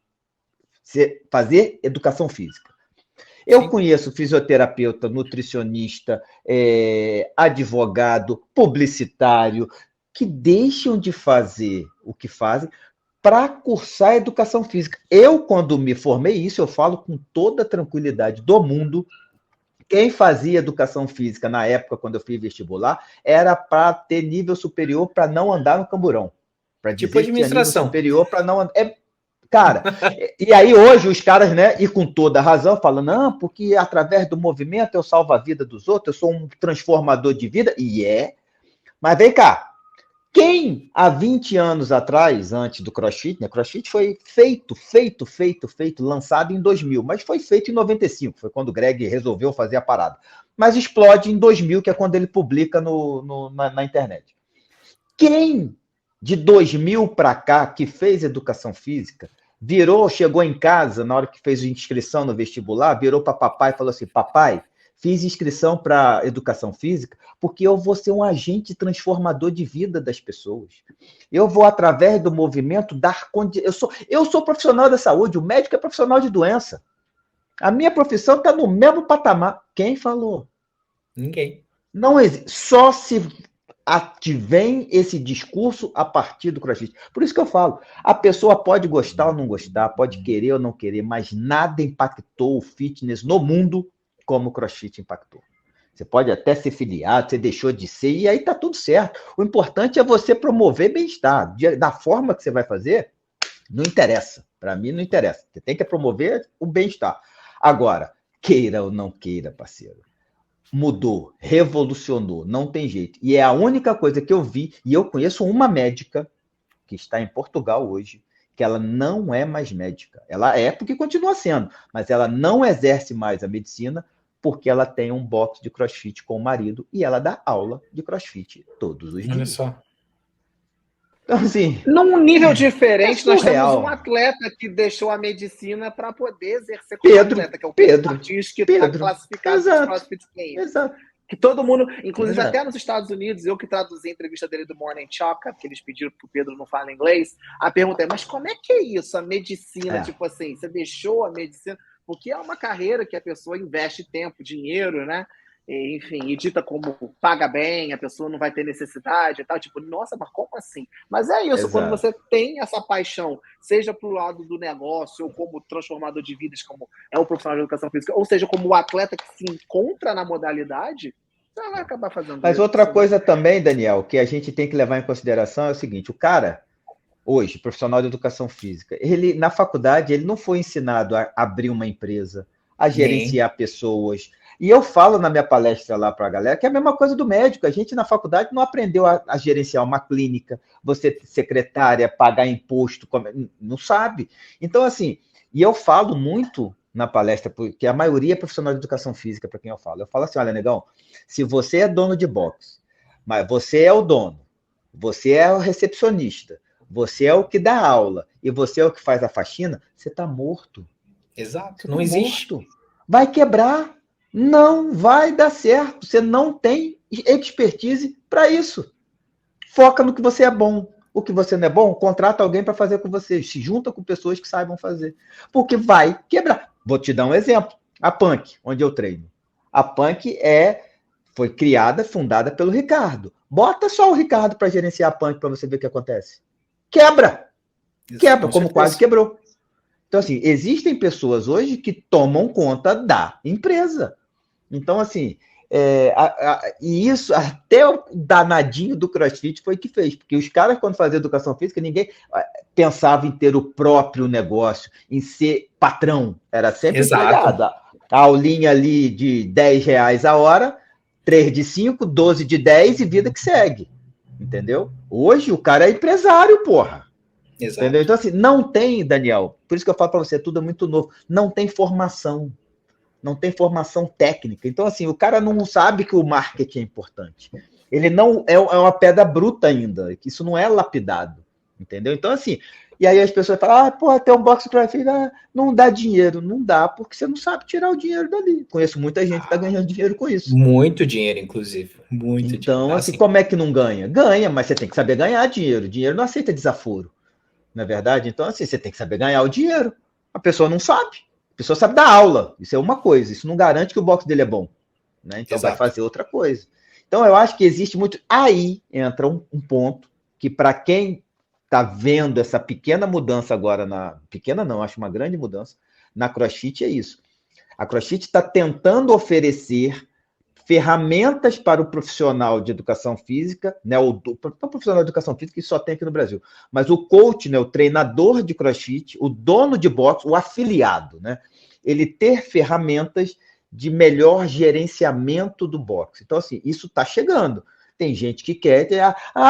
educação física? Eu conheço fisioterapeuta, nutricionista, advogado, publicitário, que deixam de fazer o que fazem para cursar educação física. Eu, quando me formei, isso eu falo com toda a tranquilidade do mundo. Quem fazia educação física na época, quando eu fiz vestibular, era para ter nível superior para não andar no camburão. Para tipo administração. Superior para não andar. Cara, e aí hoje os caras, né, e com toda a razão, falam, não, porque através do movimento eu salvo a vida dos outros, eu sou um transformador de vida, mas vem cá, quem há 20 anos atrás, antes do CrossFit, né? CrossFit foi feito, lançado em 2000, mas foi feito em 95, foi quando o Greg resolveu fazer a parada. Mas explode em 2000, que é quando ele publica na internet. Quem de 2000 para cá que fez educação física, chegou em casa, na hora que fez a inscrição no vestibular, virou para papai e falou assim, papai, fiz inscrição para educação física porque eu vou ser um agente transformador de vida das pessoas. Eu vou, através do movimento, dar condição. Eu sou profissional da saúde, o médico é profissional de doença. A minha profissão está no mesmo patamar. Quem falou? Ninguém. Não existe. Só se vem esse discurso a partir do CrossFit. Por isso que eu falo, a pessoa pode gostar ou não gostar, pode querer ou não querer, mas nada impactou o fitness no mundo como o CrossFit impactou. Você pode até ser filiado, você deixou de ser, e aí tá tudo certo. O importante é você promover bem-estar. Da forma que você vai fazer, não interessa. Para mim, não interessa. Você tem que promover o bem-estar. Agora, queira ou não queira, parceiro, mudou, revolucionou, não tem jeito. E é a única coisa que eu vi, e eu conheço uma médica que está em Portugal hoje, que ela não é mais médica. Ela é porque continua sendo, mas ela não exerce mais a medicina porque ela tem um box de CrossFit com o marido e ela dá aula de CrossFit todos os dias. Olha só. Então, assim... Num nível diferente, nós temos um atleta que deixou a medicina para poder exercer como atleta, que é o Pedro Martins, que está classificado no CrossFit Games. Exato. Que todo mundo, inclusive até nos Estados Unidos, eu que traduzi a entrevista dele do Morning Choca, que eles pediram pro Pedro não falar inglês, a pergunta é, mas como é que é isso, a medicina? Tipo assim, você deixou a medicina? Porque é uma carreira que a pessoa investe tempo, dinheiro, né? E, enfim, e dita como paga bem, a pessoa não vai ter necessidade e tal. Tipo, nossa, mas como assim? Mas é isso, quando você tem essa paixão, seja pro lado do negócio, ou como transformador de vidas, como é o profissional de educação física, ou seja, como o atleta que se encontra na modalidade, você vai acabar fazendo Mas isso. outra coisa também, Daniel, que a gente tem que levar em consideração é o seguinte, o cara, hoje, profissional de educação física, ele, na faculdade, ele não foi ensinado a abrir uma empresa, a gerenciar pessoas. E eu falo na minha palestra lá para a galera que é a mesma coisa do médico. A gente na faculdade não aprendeu a gerenciar uma clínica, você ser secretária, pagar imposto, não sabe. Então, assim, e eu falo muito na palestra, porque a maioria é profissional de educação física, para quem eu falo. Eu falo assim, olha, negão, se você é dono de boxe, mas você é o dono, você é o recepcionista, você é o que dá aula e você é o que faz a faxina, você está morto. Exato, não existe. Morto. Vai quebrar. Não vai dar certo. Você não tem expertise para isso. Foca no que você é bom. O que você não é bom, contrata alguém para fazer com você. Se junta com pessoas que saibam fazer. Porque vai quebrar. Vou te dar um exemplo. A Punk, onde eu treino. A Punk foi criada, fundada pelo Ricardo. Bota só o Ricardo para gerenciar a Punk para você ver o que acontece. Quebra. Isso, quebra, como quase quebrou. Então, assim, existem pessoas hoje que tomam conta da empresa. Então, assim, e isso até o danadinho do CrossFit foi que fez, porque os caras, quando faziam educação física, ninguém pensava em ter o próprio negócio, em ser patrão. Era sempre empregado. A aulinha ali de R$10 a hora, 3 de 5, 12 de 10 e vida que segue. Entendeu? Hoje o cara é empresário, porra. Exato. Entendeu? Então, assim, não tem, Daniel, por isso que eu falo para você, tudo é muito novo, não tem formação. Não tem formação técnica. Então, assim, o cara não sabe que o marketing é importante. Ele não é uma pedra bruta ainda, que isso não é lapidado, entendeu? Então, assim, e aí as pessoas falam, porra, tem um box CrossFit, não dá dinheiro. Não dá, porque você não sabe tirar o dinheiro dali. Conheço muita gente que está ganhando dinheiro com isso. Muito dinheiro, inclusive. Muito então, dinheiro. assim, como é que não ganha? Ganha, mas você tem que saber ganhar dinheiro. Dinheiro não aceita desaforo, não é verdade? Então, assim, você tem que saber ganhar o dinheiro. A pessoa não sabe. A pessoa sabe dar aula, isso é uma coisa, isso não garante que o box dele é bom, né? Então vai fazer outra coisa. Então eu acho que existe muito. Aí entra um ponto que, para quem está vendo essa pequena mudança agora, pequena não, acho uma grande mudança, na CrossFit é isso. A CrossFit está tentando oferecer ferramentas para o profissional de educação física, né? O profissional de educação física que só tem aqui no Brasil, mas o coach, né? O treinador de CrossFit, o dono de boxe, o afiliado, né? Ele ter ferramentas de melhor gerenciamento do boxe. Então, assim, isso está chegando. Tem gente que quer,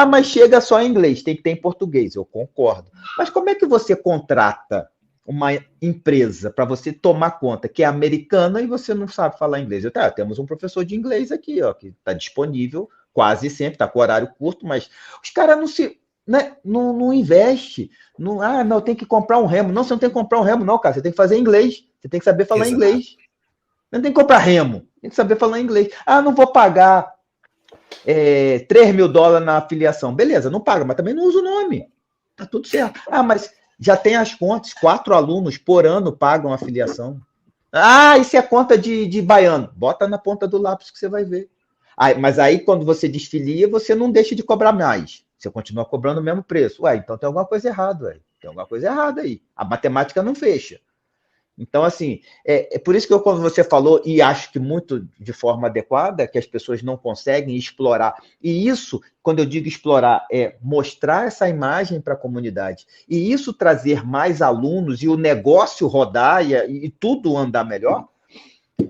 mas chega só em inglês, tem que ter em português. Eu concordo. Mas como é que você contrata uma empresa para você tomar conta que é americana e você não sabe falar inglês? Temos um professor de inglês aqui, ó, que está disponível quase sempre, está com horário curto, mas os caras não se... Né, não investe. Não, tem que comprar um remo. Não, você não tem que comprar um remo, não, cara. Você tem que fazer inglês. Você tem que saber falar inglês. Não tem que comprar remo. Tem que saber falar inglês. Não vou pagar $3.000 na afiliação. Beleza, não paga, mas também não usa o nome. Tá tudo certo. Mas já tem as contas, 4 alunos por ano pagam a filiação. Isso é a conta de baiano. Bota na ponta do lápis que você vai ver. Mas aí, quando você desfilia, você não deixa de cobrar mais. Você continua cobrando o mesmo preço. Então tem alguma coisa errada, Tem alguma coisa errada aí. A matemática não fecha. Então, assim, é por isso que quando você falou, e acho que muito de forma adequada, que as pessoas não conseguem explorar. E isso, quando eu digo explorar, é mostrar essa imagem para a comunidade. E isso trazer mais alunos e o negócio rodar e tudo andar melhor,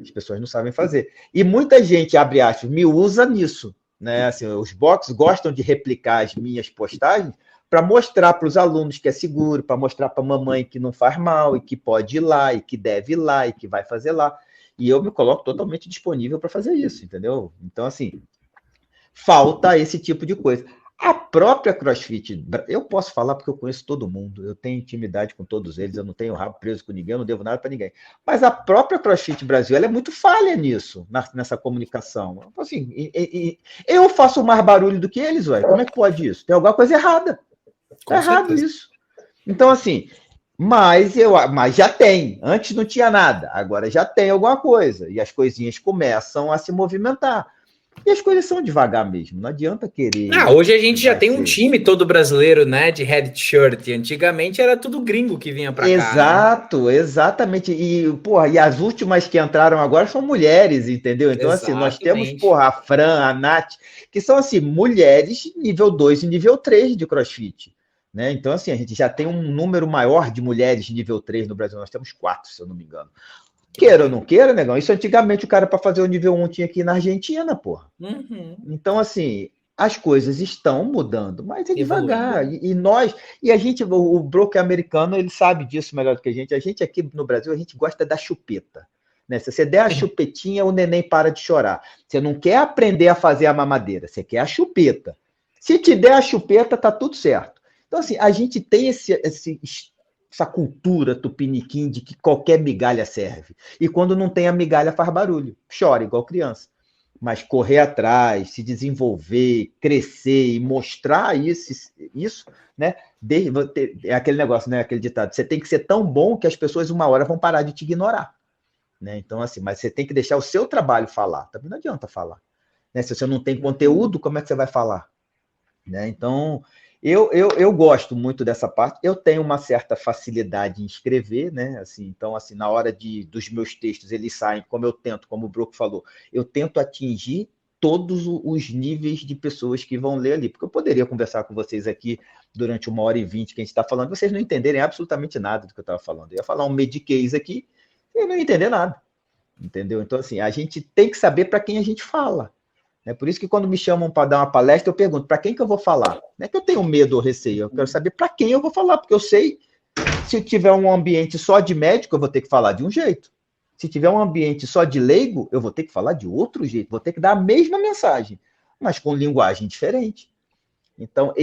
as pessoas não sabem fazer. E muita gente, abre aspas, me usa nisso. Né? Assim, os boxes gostam de replicar as minhas postagens para mostrar para os alunos que é seguro, para mostrar para a mamãe que não faz mal, e que pode ir lá, e que deve ir lá, e que vai fazer lá. E eu me coloco totalmente disponível para fazer isso, entendeu? Então, assim, falta esse tipo de coisa. A própria CrossFit, eu posso falar porque eu conheço todo mundo, eu tenho intimidade com todos eles, eu não tenho rabo preso com ninguém, eu não devo nada para ninguém. Mas a própria CrossFit Brasil, ela é muito falha nisso, nessa comunicação. Assim, eu faço mais barulho do que eles, ué. Como é que pode isso? Tem alguma coisa errada. Tá errado isso. Então, assim, mas já tem. Antes não tinha nada, agora já tem alguma coisa. E as coisinhas começam a se movimentar. E as coisas são devagar mesmo, não adianta querer... Hoje a gente já tem um time todo brasileiro, né, de head shirt. Antigamente era tudo gringo que vinha pra cá. Exato, né? Exatamente. E as últimas que entraram agora são mulheres, entendeu? Então, assim, nós temos, a Fran, a Nath, que são, assim, mulheres nível 2 e nível 3 de CrossFit. Né? Então, assim, a gente já tem um número maior de mulheres nível 3 no Brasil. Nós temos 4, se eu não me engano. Queira ou não queira, negão, isso antigamente o cara para fazer o nível 1 tinha aqui na Argentina, porra. Então, assim, as coisas estão mudando, mas é devagar. E a gente, o broker americano, ele sabe disso melhor do que a gente. A gente aqui no Brasil, a gente gosta da chupeta. Né? Se você der a chupetinha, o neném para de chorar. Você não quer aprender a fazer a mamadeira, você quer a chupeta. Se te der a chupeta, tá tudo certo. Então, assim, a gente tem essa cultura tupiniquim de que qualquer migalha serve. E quando não tem a migalha, faz barulho. Chora, igual criança. Mas correr atrás, se desenvolver, crescer e mostrar isso, né? É aquele negócio, né? Aquele ditado. Você tem que ser tão bom que as pessoas uma hora vão parar de te ignorar. Né? Então, assim, mas você tem que deixar o seu trabalho falar. Também não adianta falar. Né? Se você não tem conteúdo, como é que você vai falar? Né? Então... Eu gosto muito dessa parte. Eu tenho uma certa facilidade em escrever, né? Assim, então, assim, na hora dos meus textos, eles saem, como o Broco falou, eu tento atingir todos os níveis de pessoas que vão ler ali. Porque eu poderia conversar com vocês aqui durante 1h20 que a gente está falando, vocês não entenderem absolutamente nada do que eu estava falando. Eu ia falar um Medicase aqui e não ia entender nada. Entendeu? Então, assim, a gente tem que saber para quem a gente fala. É por isso que quando me chamam para dar uma palestra, eu pergunto, para quem que eu vou falar? Não é que eu tenho medo ou receio, eu quero saber para quem eu vou falar, porque eu sei, se eu tiver um ambiente só de médico, eu vou ter que falar de um jeito. Se tiver um ambiente só de leigo, eu vou ter que falar de outro jeito, vou ter que dar a mesma mensagem, mas com linguagem diferente. Então,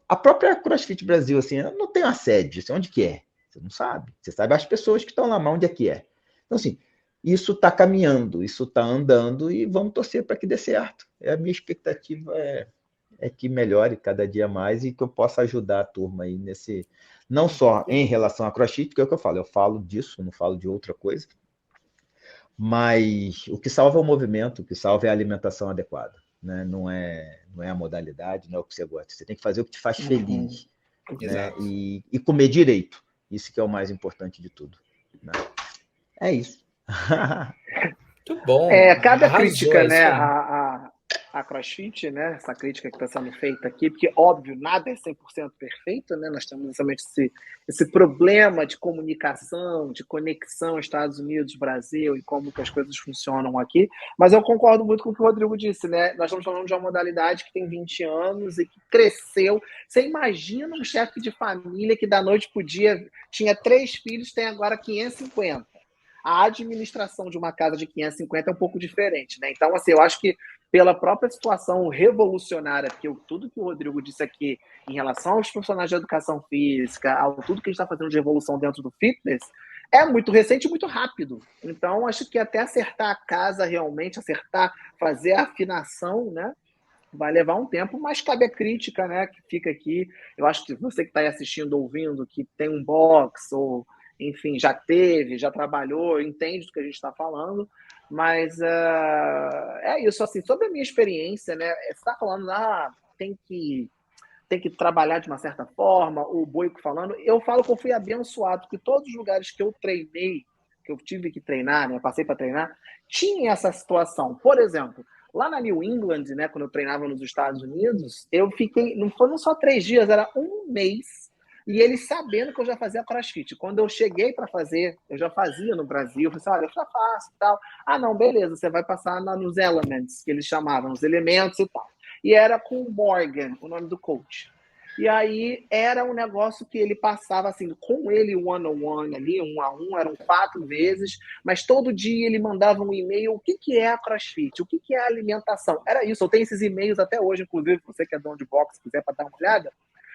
a própria CrossFit Brasil, assim, não tem uma sede, assim, onde que é? Você não sabe. Você sabe as pessoas que estão lá, mas onde é que é? Então, assim, isso está caminhando, isso está andando e vamos torcer para que dê certo. A minha expectativa é que melhore cada dia mais e que eu possa ajudar a turma aí nesse... Não só em relação a CrossFit, que é o que eu falo disso, não falo de outra coisa, mas o que salva é o movimento, o que salva é a alimentação adequada. Né? Não é a modalidade, não é o que você gosta. Você tem que fazer o que te faz feliz. Né? E comer direito. Isso que é o mais importante de tudo. Né? É isso. Muito bom. Cada Arrasou, crítica, né, a CrossFit, né, essa crítica que está sendo feita aqui, porque, óbvio, nada é 100% perfeito, né, nós temos exatamente esse problema de comunicação, de conexão Estados Unidos, Brasil, e como que as coisas funcionam aqui, mas eu concordo muito com o que o Rodrigo disse, né, nós estamos falando de uma modalidade que tem 20 anos e que cresceu. Você imagina um chefe de família que da noite para o dia tinha 3 filhos, tem agora 550. A administração de uma casa de 550 é um pouco diferente, né? Então, assim, eu acho que pela própria situação revolucionária, porque tudo que o Rodrigo disse aqui em relação aos profissionais de educação física, ao tudo que a gente está fazendo de revolução dentro do fitness, é muito recente e muito rápido. Então, acho que até acertar a casa realmente, fazer a afinação, né? Vai levar um tempo, mas cabe a crítica, né? Que fica aqui. Eu acho que você que está aí assistindo, ouvindo, que tem um box ou enfim, já trabalhou, entende do que a gente está falando, mas é isso, assim, sobre a minha experiência, né, você está falando, tem que trabalhar de uma certa forma, o Boico falando, eu falo que eu fui abençoado, que todos os lugares que eu treinei, que eu tive que treinar, né, passei para treinar, tinha essa situação. Por exemplo, lá na New England, né, quando eu treinava nos Estados Unidos, eu fiquei, não foram só 3 dias, era um mês, e eles sabendo que eu já fazia CrossFit. Quando eu cheguei para fazer, eu já fazia no Brasil, eu falei assim, olha, eu já faço e tal. Ah, não, beleza, você vai passar nos Elements, que eles chamavam, os elementos e tal. E era com o Morgan, o nome do coach. E aí era um negócio que ele passava assim, com ele one-on-one ali, 1 a 1, eram 4 vezes, mas todo dia ele mandava um e-mail, o que é a CrossFit, o que é a alimentação. Era isso, eu tenho esses e-mails até hoje, inclusive, você que é dono de box, quiser para dar uma olhada,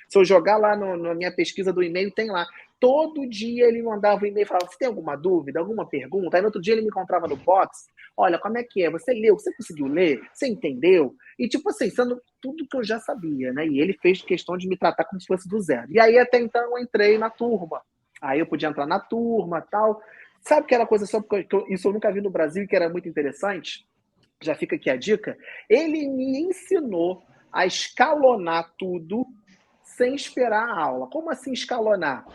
se eu jogar lá na minha pesquisa do e-mail, tem lá. Todo dia ele mandava um e-mail e falava, você tem alguma dúvida, alguma pergunta? Aí no outro dia ele me encontrava no box, olha, como é que é? Você leu? Você conseguiu ler? Você entendeu? E tipo assim, sendo tudo que eu já sabia, né? E ele fez questão de me tratar como se fosse do zero. E aí até então eu entrei na turma. Aí eu podia entrar na turma e tal. Sabe que era coisa só porque isso eu nunca vi no Brasil e que era muito interessante? Já fica aqui a dica. Ele me ensinou a escalonar tudo sem esperar a aula. Como assim escalonar?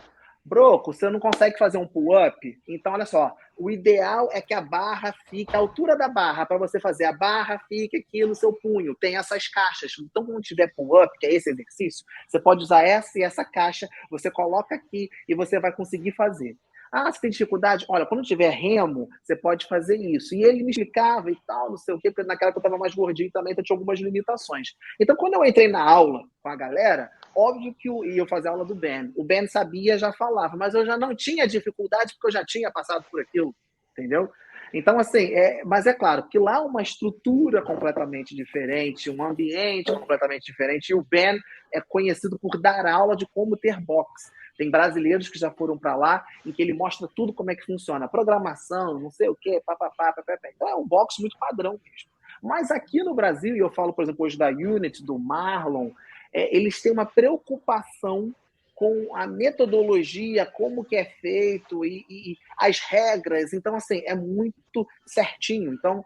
Broco, você não consegue fazer um pull-up? Então, olha só, o ideal é que a barra fique, a altura da barra, para você fazer a barra, fique aqui no seu punho. Tem essas caixas. Então, quando tiver pull-up, que é esse exercício, você pode usar essa e essa caixa, você coloca aqui e você vai conseguir fazer. Ah, você tem dificuldade? Olha, quando tiver remo, você pode fazer isso. E ele me explicava e tal, não sei o quê, porque naquela que eu estava mais gordinho também, então tinha algumas limitações. Então, quando eu entrei na aula com a galera, óbvio que eu fazia aula do Ben. O Ben sabia, já falava, mas eu já não tinha dificuldade porque eu já tinha passado por aquilo, entendeu? Então, assim, mas é claro que lá uma estrutura completamente diferente, um ambiente completamente diferente, e o Ben é conhecido por dar aula de como ter boxe. Tem brasileiros que já foram para lá, em que ele mostra tudo como é que funciona, programação, não sei o quê, papapá. Então é um boxe muito padrão mesmo. Mas aqui no Brasil, e eu falo, por exemplo, hoje da Unity, do Marlon, eles têm uma preocupação com a metodologia, como que é feito e as regras. Então, assim, é muito certinho. Então,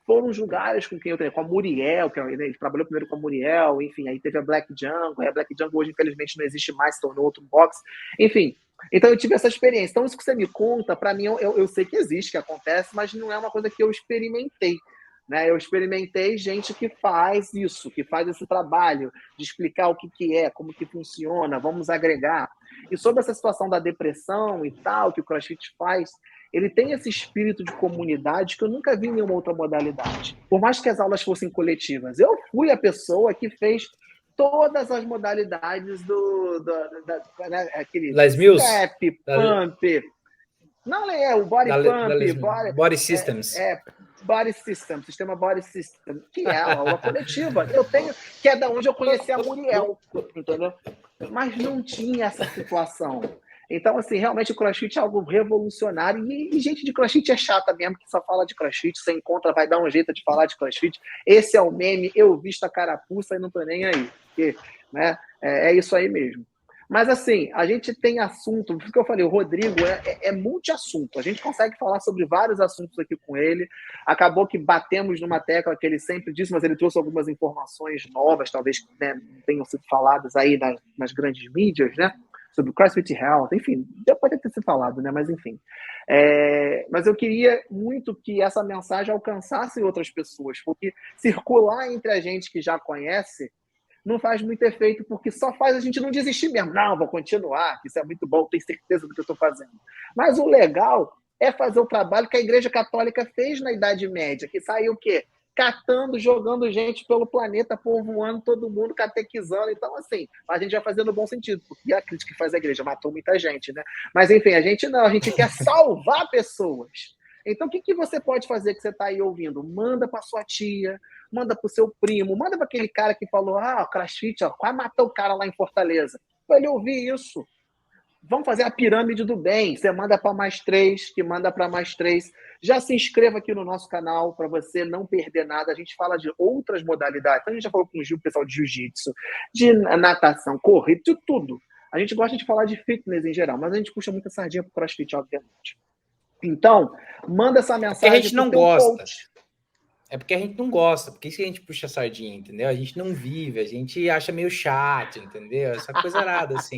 foram os lugares com quem eu treinei, com a Muriel, que ele trabalhou primeiro com a Muriel, enfim, aí teve a Black Jungle, a Black Jungle hoje, infelizmente, não existe mais, se tornou outro box, enfim. Então, eu tive essa experiência. Então, isso que você me conta, para mim, eu sei que existe, que acontece, mas não é uma coisa que eu experimentei. Né? Eu experimentei gente que faz isso, que faz esse trabalho de explicar o que é, como que funciona, vamos agregar. E sobre essa situação da depressão e tal, que o CrossFit faz, ele tem esse espírito de comunidade que eu nunca vi em nenhuma outra modalidade. Por mais que as aulas fossem coletivas. Eu fui a pessoa que fez todas as modalidades né, aquele Les Mills? step, pump. Não é o body pump, body systems. Body System, sistema Body System, que é a aula coletiva. Eu tenho, que é da onde eu conheci a Muriel, entendeu? Mas não tinha essa situação. Então, assim, realmente o CrossFit é algo revolucionário e gente de CrossFit é chata mesmo, que só fala de CrossFit, você encontra, vai dar um jeito de falar de CrossFit. Esse é o meme, eu visto a carapuça e não tô nem aí. Porque, né, é isso aí mesmo. Mas, assim, a gente tem assunto, por isso que eu falei, o Rodrigo é multi-assunto. A gente consegue falar sobre vários assuntos aqui com ele. Acabou que batemos numa tecla que ele sempre disse, mas ele trouxe algumas informações novas, talvez, né, tenham sido faladas aí nas grandes mídias, né? Sobre o CrossFit Health, enfim, já pode ter sido falado, né? Mas enfim. Mas eu queria muito que essa mensagem alcançasse outras pessoas, porque circular entre a gente que já conhece não faz muito efeito, porque só faz a gente não desistir mesmo. Não, vou continuar, isso é muito bom, tenho certeza do que eu estou fazendo. Mas o legal é fazer o trabalho que a Igreja Católica fez na Idade Média, que saiu o quê? Catando, jogando gente pelo planeta, povoando todo mundo, catequizando. Então, assim, a gente vai fazer no bom sentido, porque a crítica que faz a igreja matou muita gente, né? Mas, enfim, a gente não, a gente quer salvar pessoas. Então, o que você pode fazer que você está aí ouvindo? Manda para sua tia, manda para o seu primo, manda para aquele cara que falou, o CrossFit, quase matou o cara lá em Fortaleza. Para ele ouvir isso. Vamos fazer a pirâmide do bem. Você manda para mais 3, que manda para mais 3. Já se inscreva aqui no nosso canal para você não perder nada. A gente fala de outras modalidades. Então, a gente já falou com o pessoal de jiu-jitsu, de natação, corrida, de tudo. A gente gosta de falar de fitness em geral, mas a gente puxa muita sardinha para o CrossFit, obviamente. Então, manda essa mensagem. Porque a gente não gosta. Coach. É porque a gente não gosta, porque isso que a gente puxa a sardinha, entendeu? A gente não vive, a gente acha meio chato, entendeu? Essa coisa errada, assim.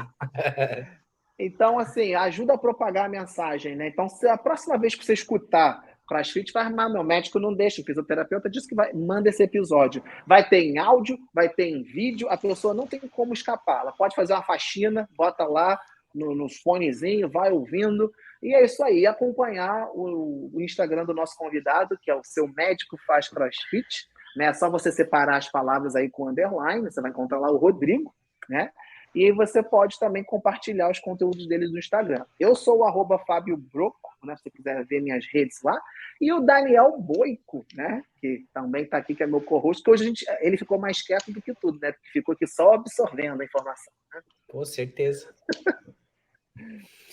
Então, assim, ajuda a propagar a mensagem, né? Então, se a próxima vez que você escutar CrossFit, vai armar, meu médico não deixa, o fisioterapeuta disse que manda esse episódio. Vai ter em áudio, vai ter em vídeo, a pessoa não tem como escapar. Ela pode fazer uma faxina, bota lá nos fonezinhos, vai ouvindo. E é isso aí, e acompanhar o Instagram do nosso convidado, que é o Seu Médico Faz CrossFit, né? É só você separar as palavras aí com underline, você vai encontrar lá o Rodrigo, né? E aí você pode também compartilhar os conteúdos deles no Instagram. Eu sou o @Fábio Broco, né? Se você quiser ver minhas redes lá. E o Daniel Boico, né? Que também está aqui, que é meu co-host, que hoje ele ficou mais quieto do que tudo, né? Porque ficou aqui só absorvendo a informação. Né? Com certeza.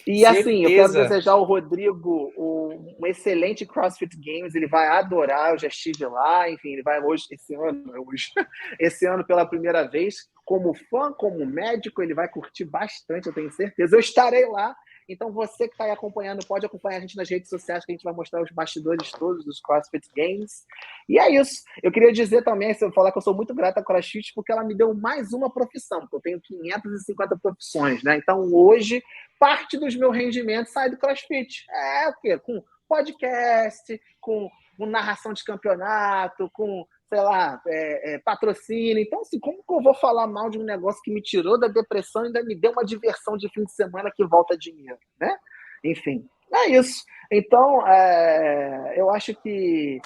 E assim, eu quero desejar ao Rodrigo um excelente CrossFit Games, ele vai adorar, eu já estive lá, enfim, ele vai esse ano pela primeira vez, como fã, como médico, ele vai curtir bastante, eu tenho certeza. Eu estarei lá, então você que está aí acompanhando, pode acompanhar a gente nas redes sociais, que a gente vai mostrar os bastidores todos dos CrossFit Games. E é isso. Eu queria dizer também, se eu falar que eu sou muito grato à CrossFit, porque ela me deu mais uma profissão, porque eu tenho 550 profissões, né? Então, hoje, parte dos meus rendimentos sai do CrossFit. O quê? Com podcast, com narração de campeonato, com, sei lá, patrocínio. Então, assim, como que eu vou falar mal de um negócio que me tirou da depressão e ainda me deu uma diversão de fim de semana que volta dinheiro, né? Enfim, é isso. Então, eu acho que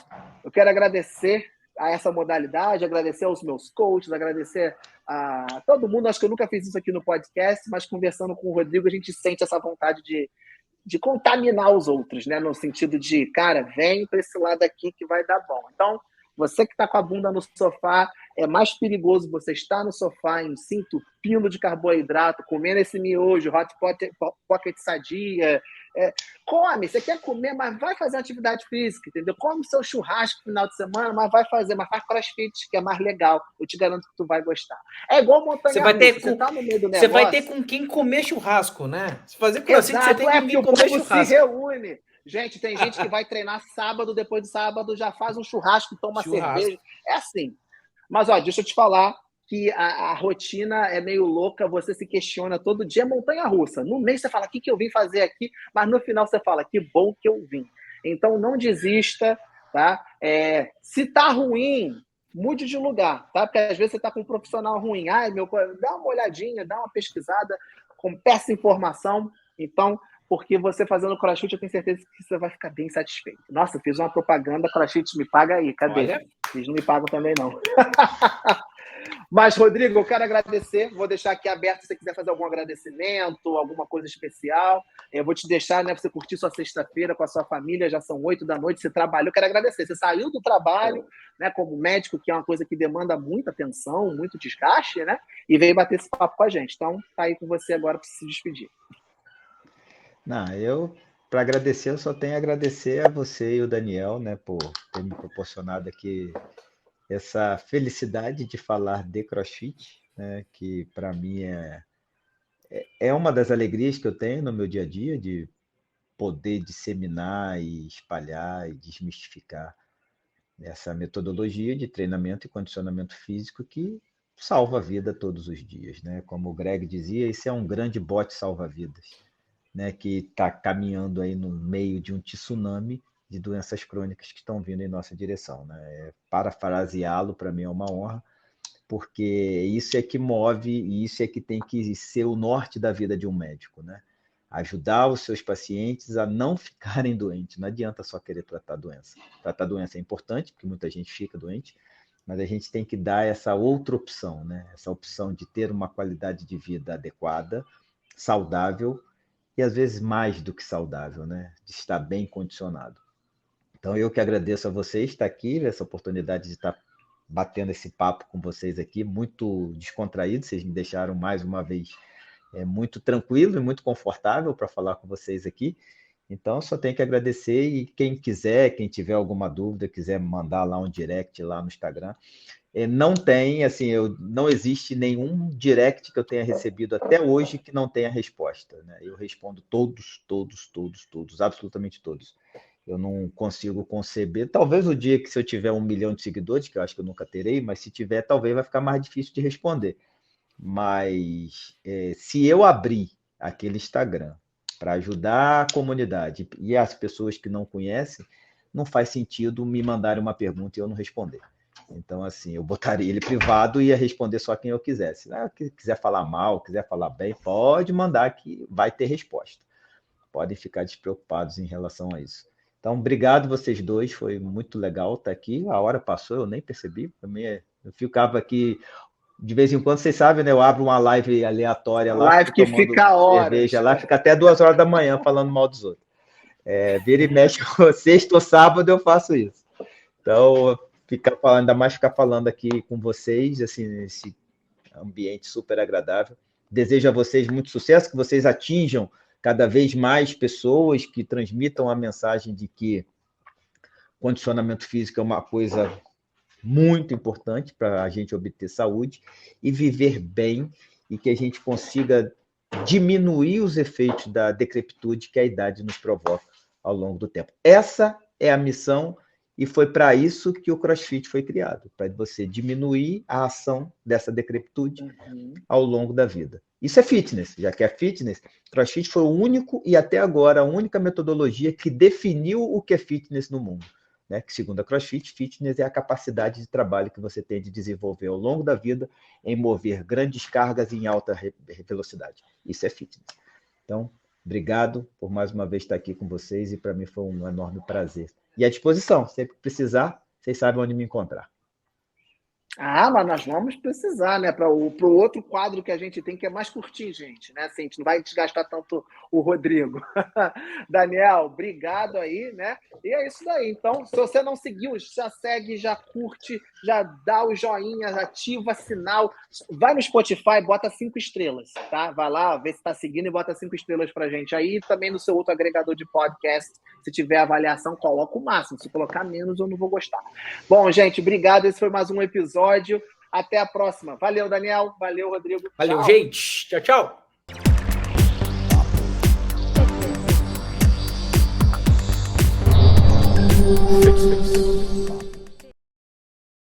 eu quero agradecer a essa modalidade, agradecer aos meus coaches, agradecer a todo mundo. Acho que eu nunca fiz isso aqui no podcast, mas conversando com o Rodrigo, a gente sente essa vontade de contaminar os outros, né? No sentido de, cara, vem para esse lado aqui que vai dar bom. Então, você que está com a bunda no sofá, é mais perigoso você estar no sofá, se entupindo de carboidrato, comendo esse miojo, hot pocket sadia. Come, você quer comer, mas vai fazer atividade física, entendeu? Come seu churrasco no final de semana, mas vai fazer, mas faz CrossFit, que é mais legal. Eu te garanto que tu vai gostar. É igual montanha-russa, você tá no meio do negócio... Você vai ter com quem comer churrasco, né? Se fazer CrossFit, você tem com quem comer churrasco. Se reúne. Gente, tem gente que vai treinar sábado, depois de sábado já faz um churrasco, toma cerveja. É assim. Mas, deixa eu te falar que a rotina é meio louca, você se questiona todo dia, é montanha-russa. No mês você fala, o que eu vim fazer aqui? Mas no final você fala, que bom que eu vim. Então, não desista, tá? Se tá ruim, mude de lugar, tá? Porque às vezes você tá com um profissional ruim. Dá uma olhadinha, dá uma pesquisada, peça informação. Então, porque você fazendo crossfit, eu tenho certeza que você vai ficar bem satisfeito. Nossa, fiz uma propaganda, crossfit me paga aí, cadê? Olha. Eles não me pagam também, não. Mas, Rodrigo, eu quero agradecer, vou deixar aqui aberto se você quiser fazer algum agradecimento, alguma coisa especial. Eu vou te deixar, né, para você curtir sua sexta-feira com a sua família, já são 8 da noite, você trabalhou, eu quero agradecer. Você saiu do trabalho, né, como médico, que é uma coisa que demanda muita atenção, muito desgaste, né, e veio bater esse papo com a gente. Então, tá aí com você agora para se despedir. Não, para agradecer, eu só tenho a agradecer a você e o Daniel, né, por ter me proporcionado aqui essa felicidade de falar de CrossFit, né, que para mim é uma das alegrias que eu tenho no meu dia a dia, de poder disseminar e espalhar e desmistificar essa metodologia de treinamento e condicionamento físico que salva a vida todos os dias, né? Como o Greg dizia, esse é um grande bote salva-vidas, né, que está caminhando aí no meio de um tsunami de doenças crônicas que estão vindo em nossa direção, né? Parafraseá-lo, para mim, é uma honra, porque isso é que move e isso é que tem que ser o norte da vida de um médico, né? Ajudar os seus pacientes a não ficarem doentes. Não adianta só querer tratar a doença. Tratar a doença é importante, porque muita gente fica doente, mas a gente tem que dar essa outra opção, né? Essa opção de ter uma qualidade de vida adequada, saudável e, às vezes, mais do que saudável, né? De estar bem condicionado. Então, eu que agradeço a vocês estar aqui, essa oportunidade de estar batendo esse papo com vocês aqui, muito descontraído, vocês me deixaram mais uma vez muito tranquilo e muito confortável para falar com vocês aqui. Então, só tenho que agradecer e quem quiser, quem tiver alguma dúvida, quiser mandar lá um direct lá no Instagram. Não tem, assim, não existe nenhum direct que eu tenha recebido até hoje que não tenha resposta, né? Eu respondo todos, absolutamente todos. Eu não consigo conceber, talvez o dia que se eu tiver 1 milhão de seguidores, que eu acho que eu nunca terei, mas se tiver, talvez vai ficar mais difícil de responder. Mas se eu abrir aquele Instagram para ajudar a comunidade e as pessoas que não conhecem, não faz sentido me mandarem uma pergunta e eu não responder. Então, assim, eu botaria ele privado e ia responder só quem eu quisesse. Se quiser falar mal, quiser falar bem, pode mandar que vai ter resposta. Podem ficar despreocupados em relação a isso. Então, obrigado vocês dois, foi muito legal estar aqui. A hora passou, eu nem percebi. Eu ficava aqui, de vez em quando, vocês sabem, né? Eu abro uma live aleatória lá. Live que fica horas. Cerveja lá, fica até 2 horas da manhã falando mal dos outros. Vira e mexe, sexta ou sábado eu faço isso. Então, ainda mais ficar falando aqui com vocês, assim, nesse ambiente super agradável. Desejo a vocês muito sucesso, que vocês atinjam cada vez mais pessoas, que transmitam a mensagem de que condicionamento físico é uma coisa muito importante para a gente obter saúde e viver bem, e que a gente consiga diminuir os efeitos da decrepitude que a idade nos provoca ao longo do tempo. Essa é a missão, e foi para isso que o CrossFit foi criado, para você diminuir a ação dessa decrepitude ao longo da vida. Isso é fitness, já que é fitness, CrossFit foi o único e até agora a única metodologia que definiu o que é fitness no mundo, né? Que, segundo a CrossFit, fitness é a capacidade de trabalho que você tem de desenvolver ao longo da vida em mover grandes cargas em alta velocidade. Isso é fitness. Então, obrigado por mais uma vez estar aqui com vocês, e para mim foi um enorme prazer. E à disposição, sempre que precisar, vocês sabem onde me encontrar. Mas nós vamos precisar, né? Para o outro quadro que a gente tem, que é mais curtinho, gente, né? Assim, a gente não vai desgastar tanto o Rodrigo. Daniel, obrigado aí, né? E é isso daí. Então, se você não seguiu, já segue, já curte, já dá o joinha, ativa sinal. Vai no Spotify, bota 5 estrelas, tá? Vai lá, vê se está seguindo e bota 5 estrelas pra gente. Aí também no seu outro agregador de podcast, se tiver avaliação, coloca o máximo. Se colocar menos, eu não vou gostar. Bom, gente, obrigado. Esse foi mais um episódio. Até a próxima. Valeu, Daniel. Valeu, Rodrigo. Valeu, tchau. Gente. Tchau, tchau.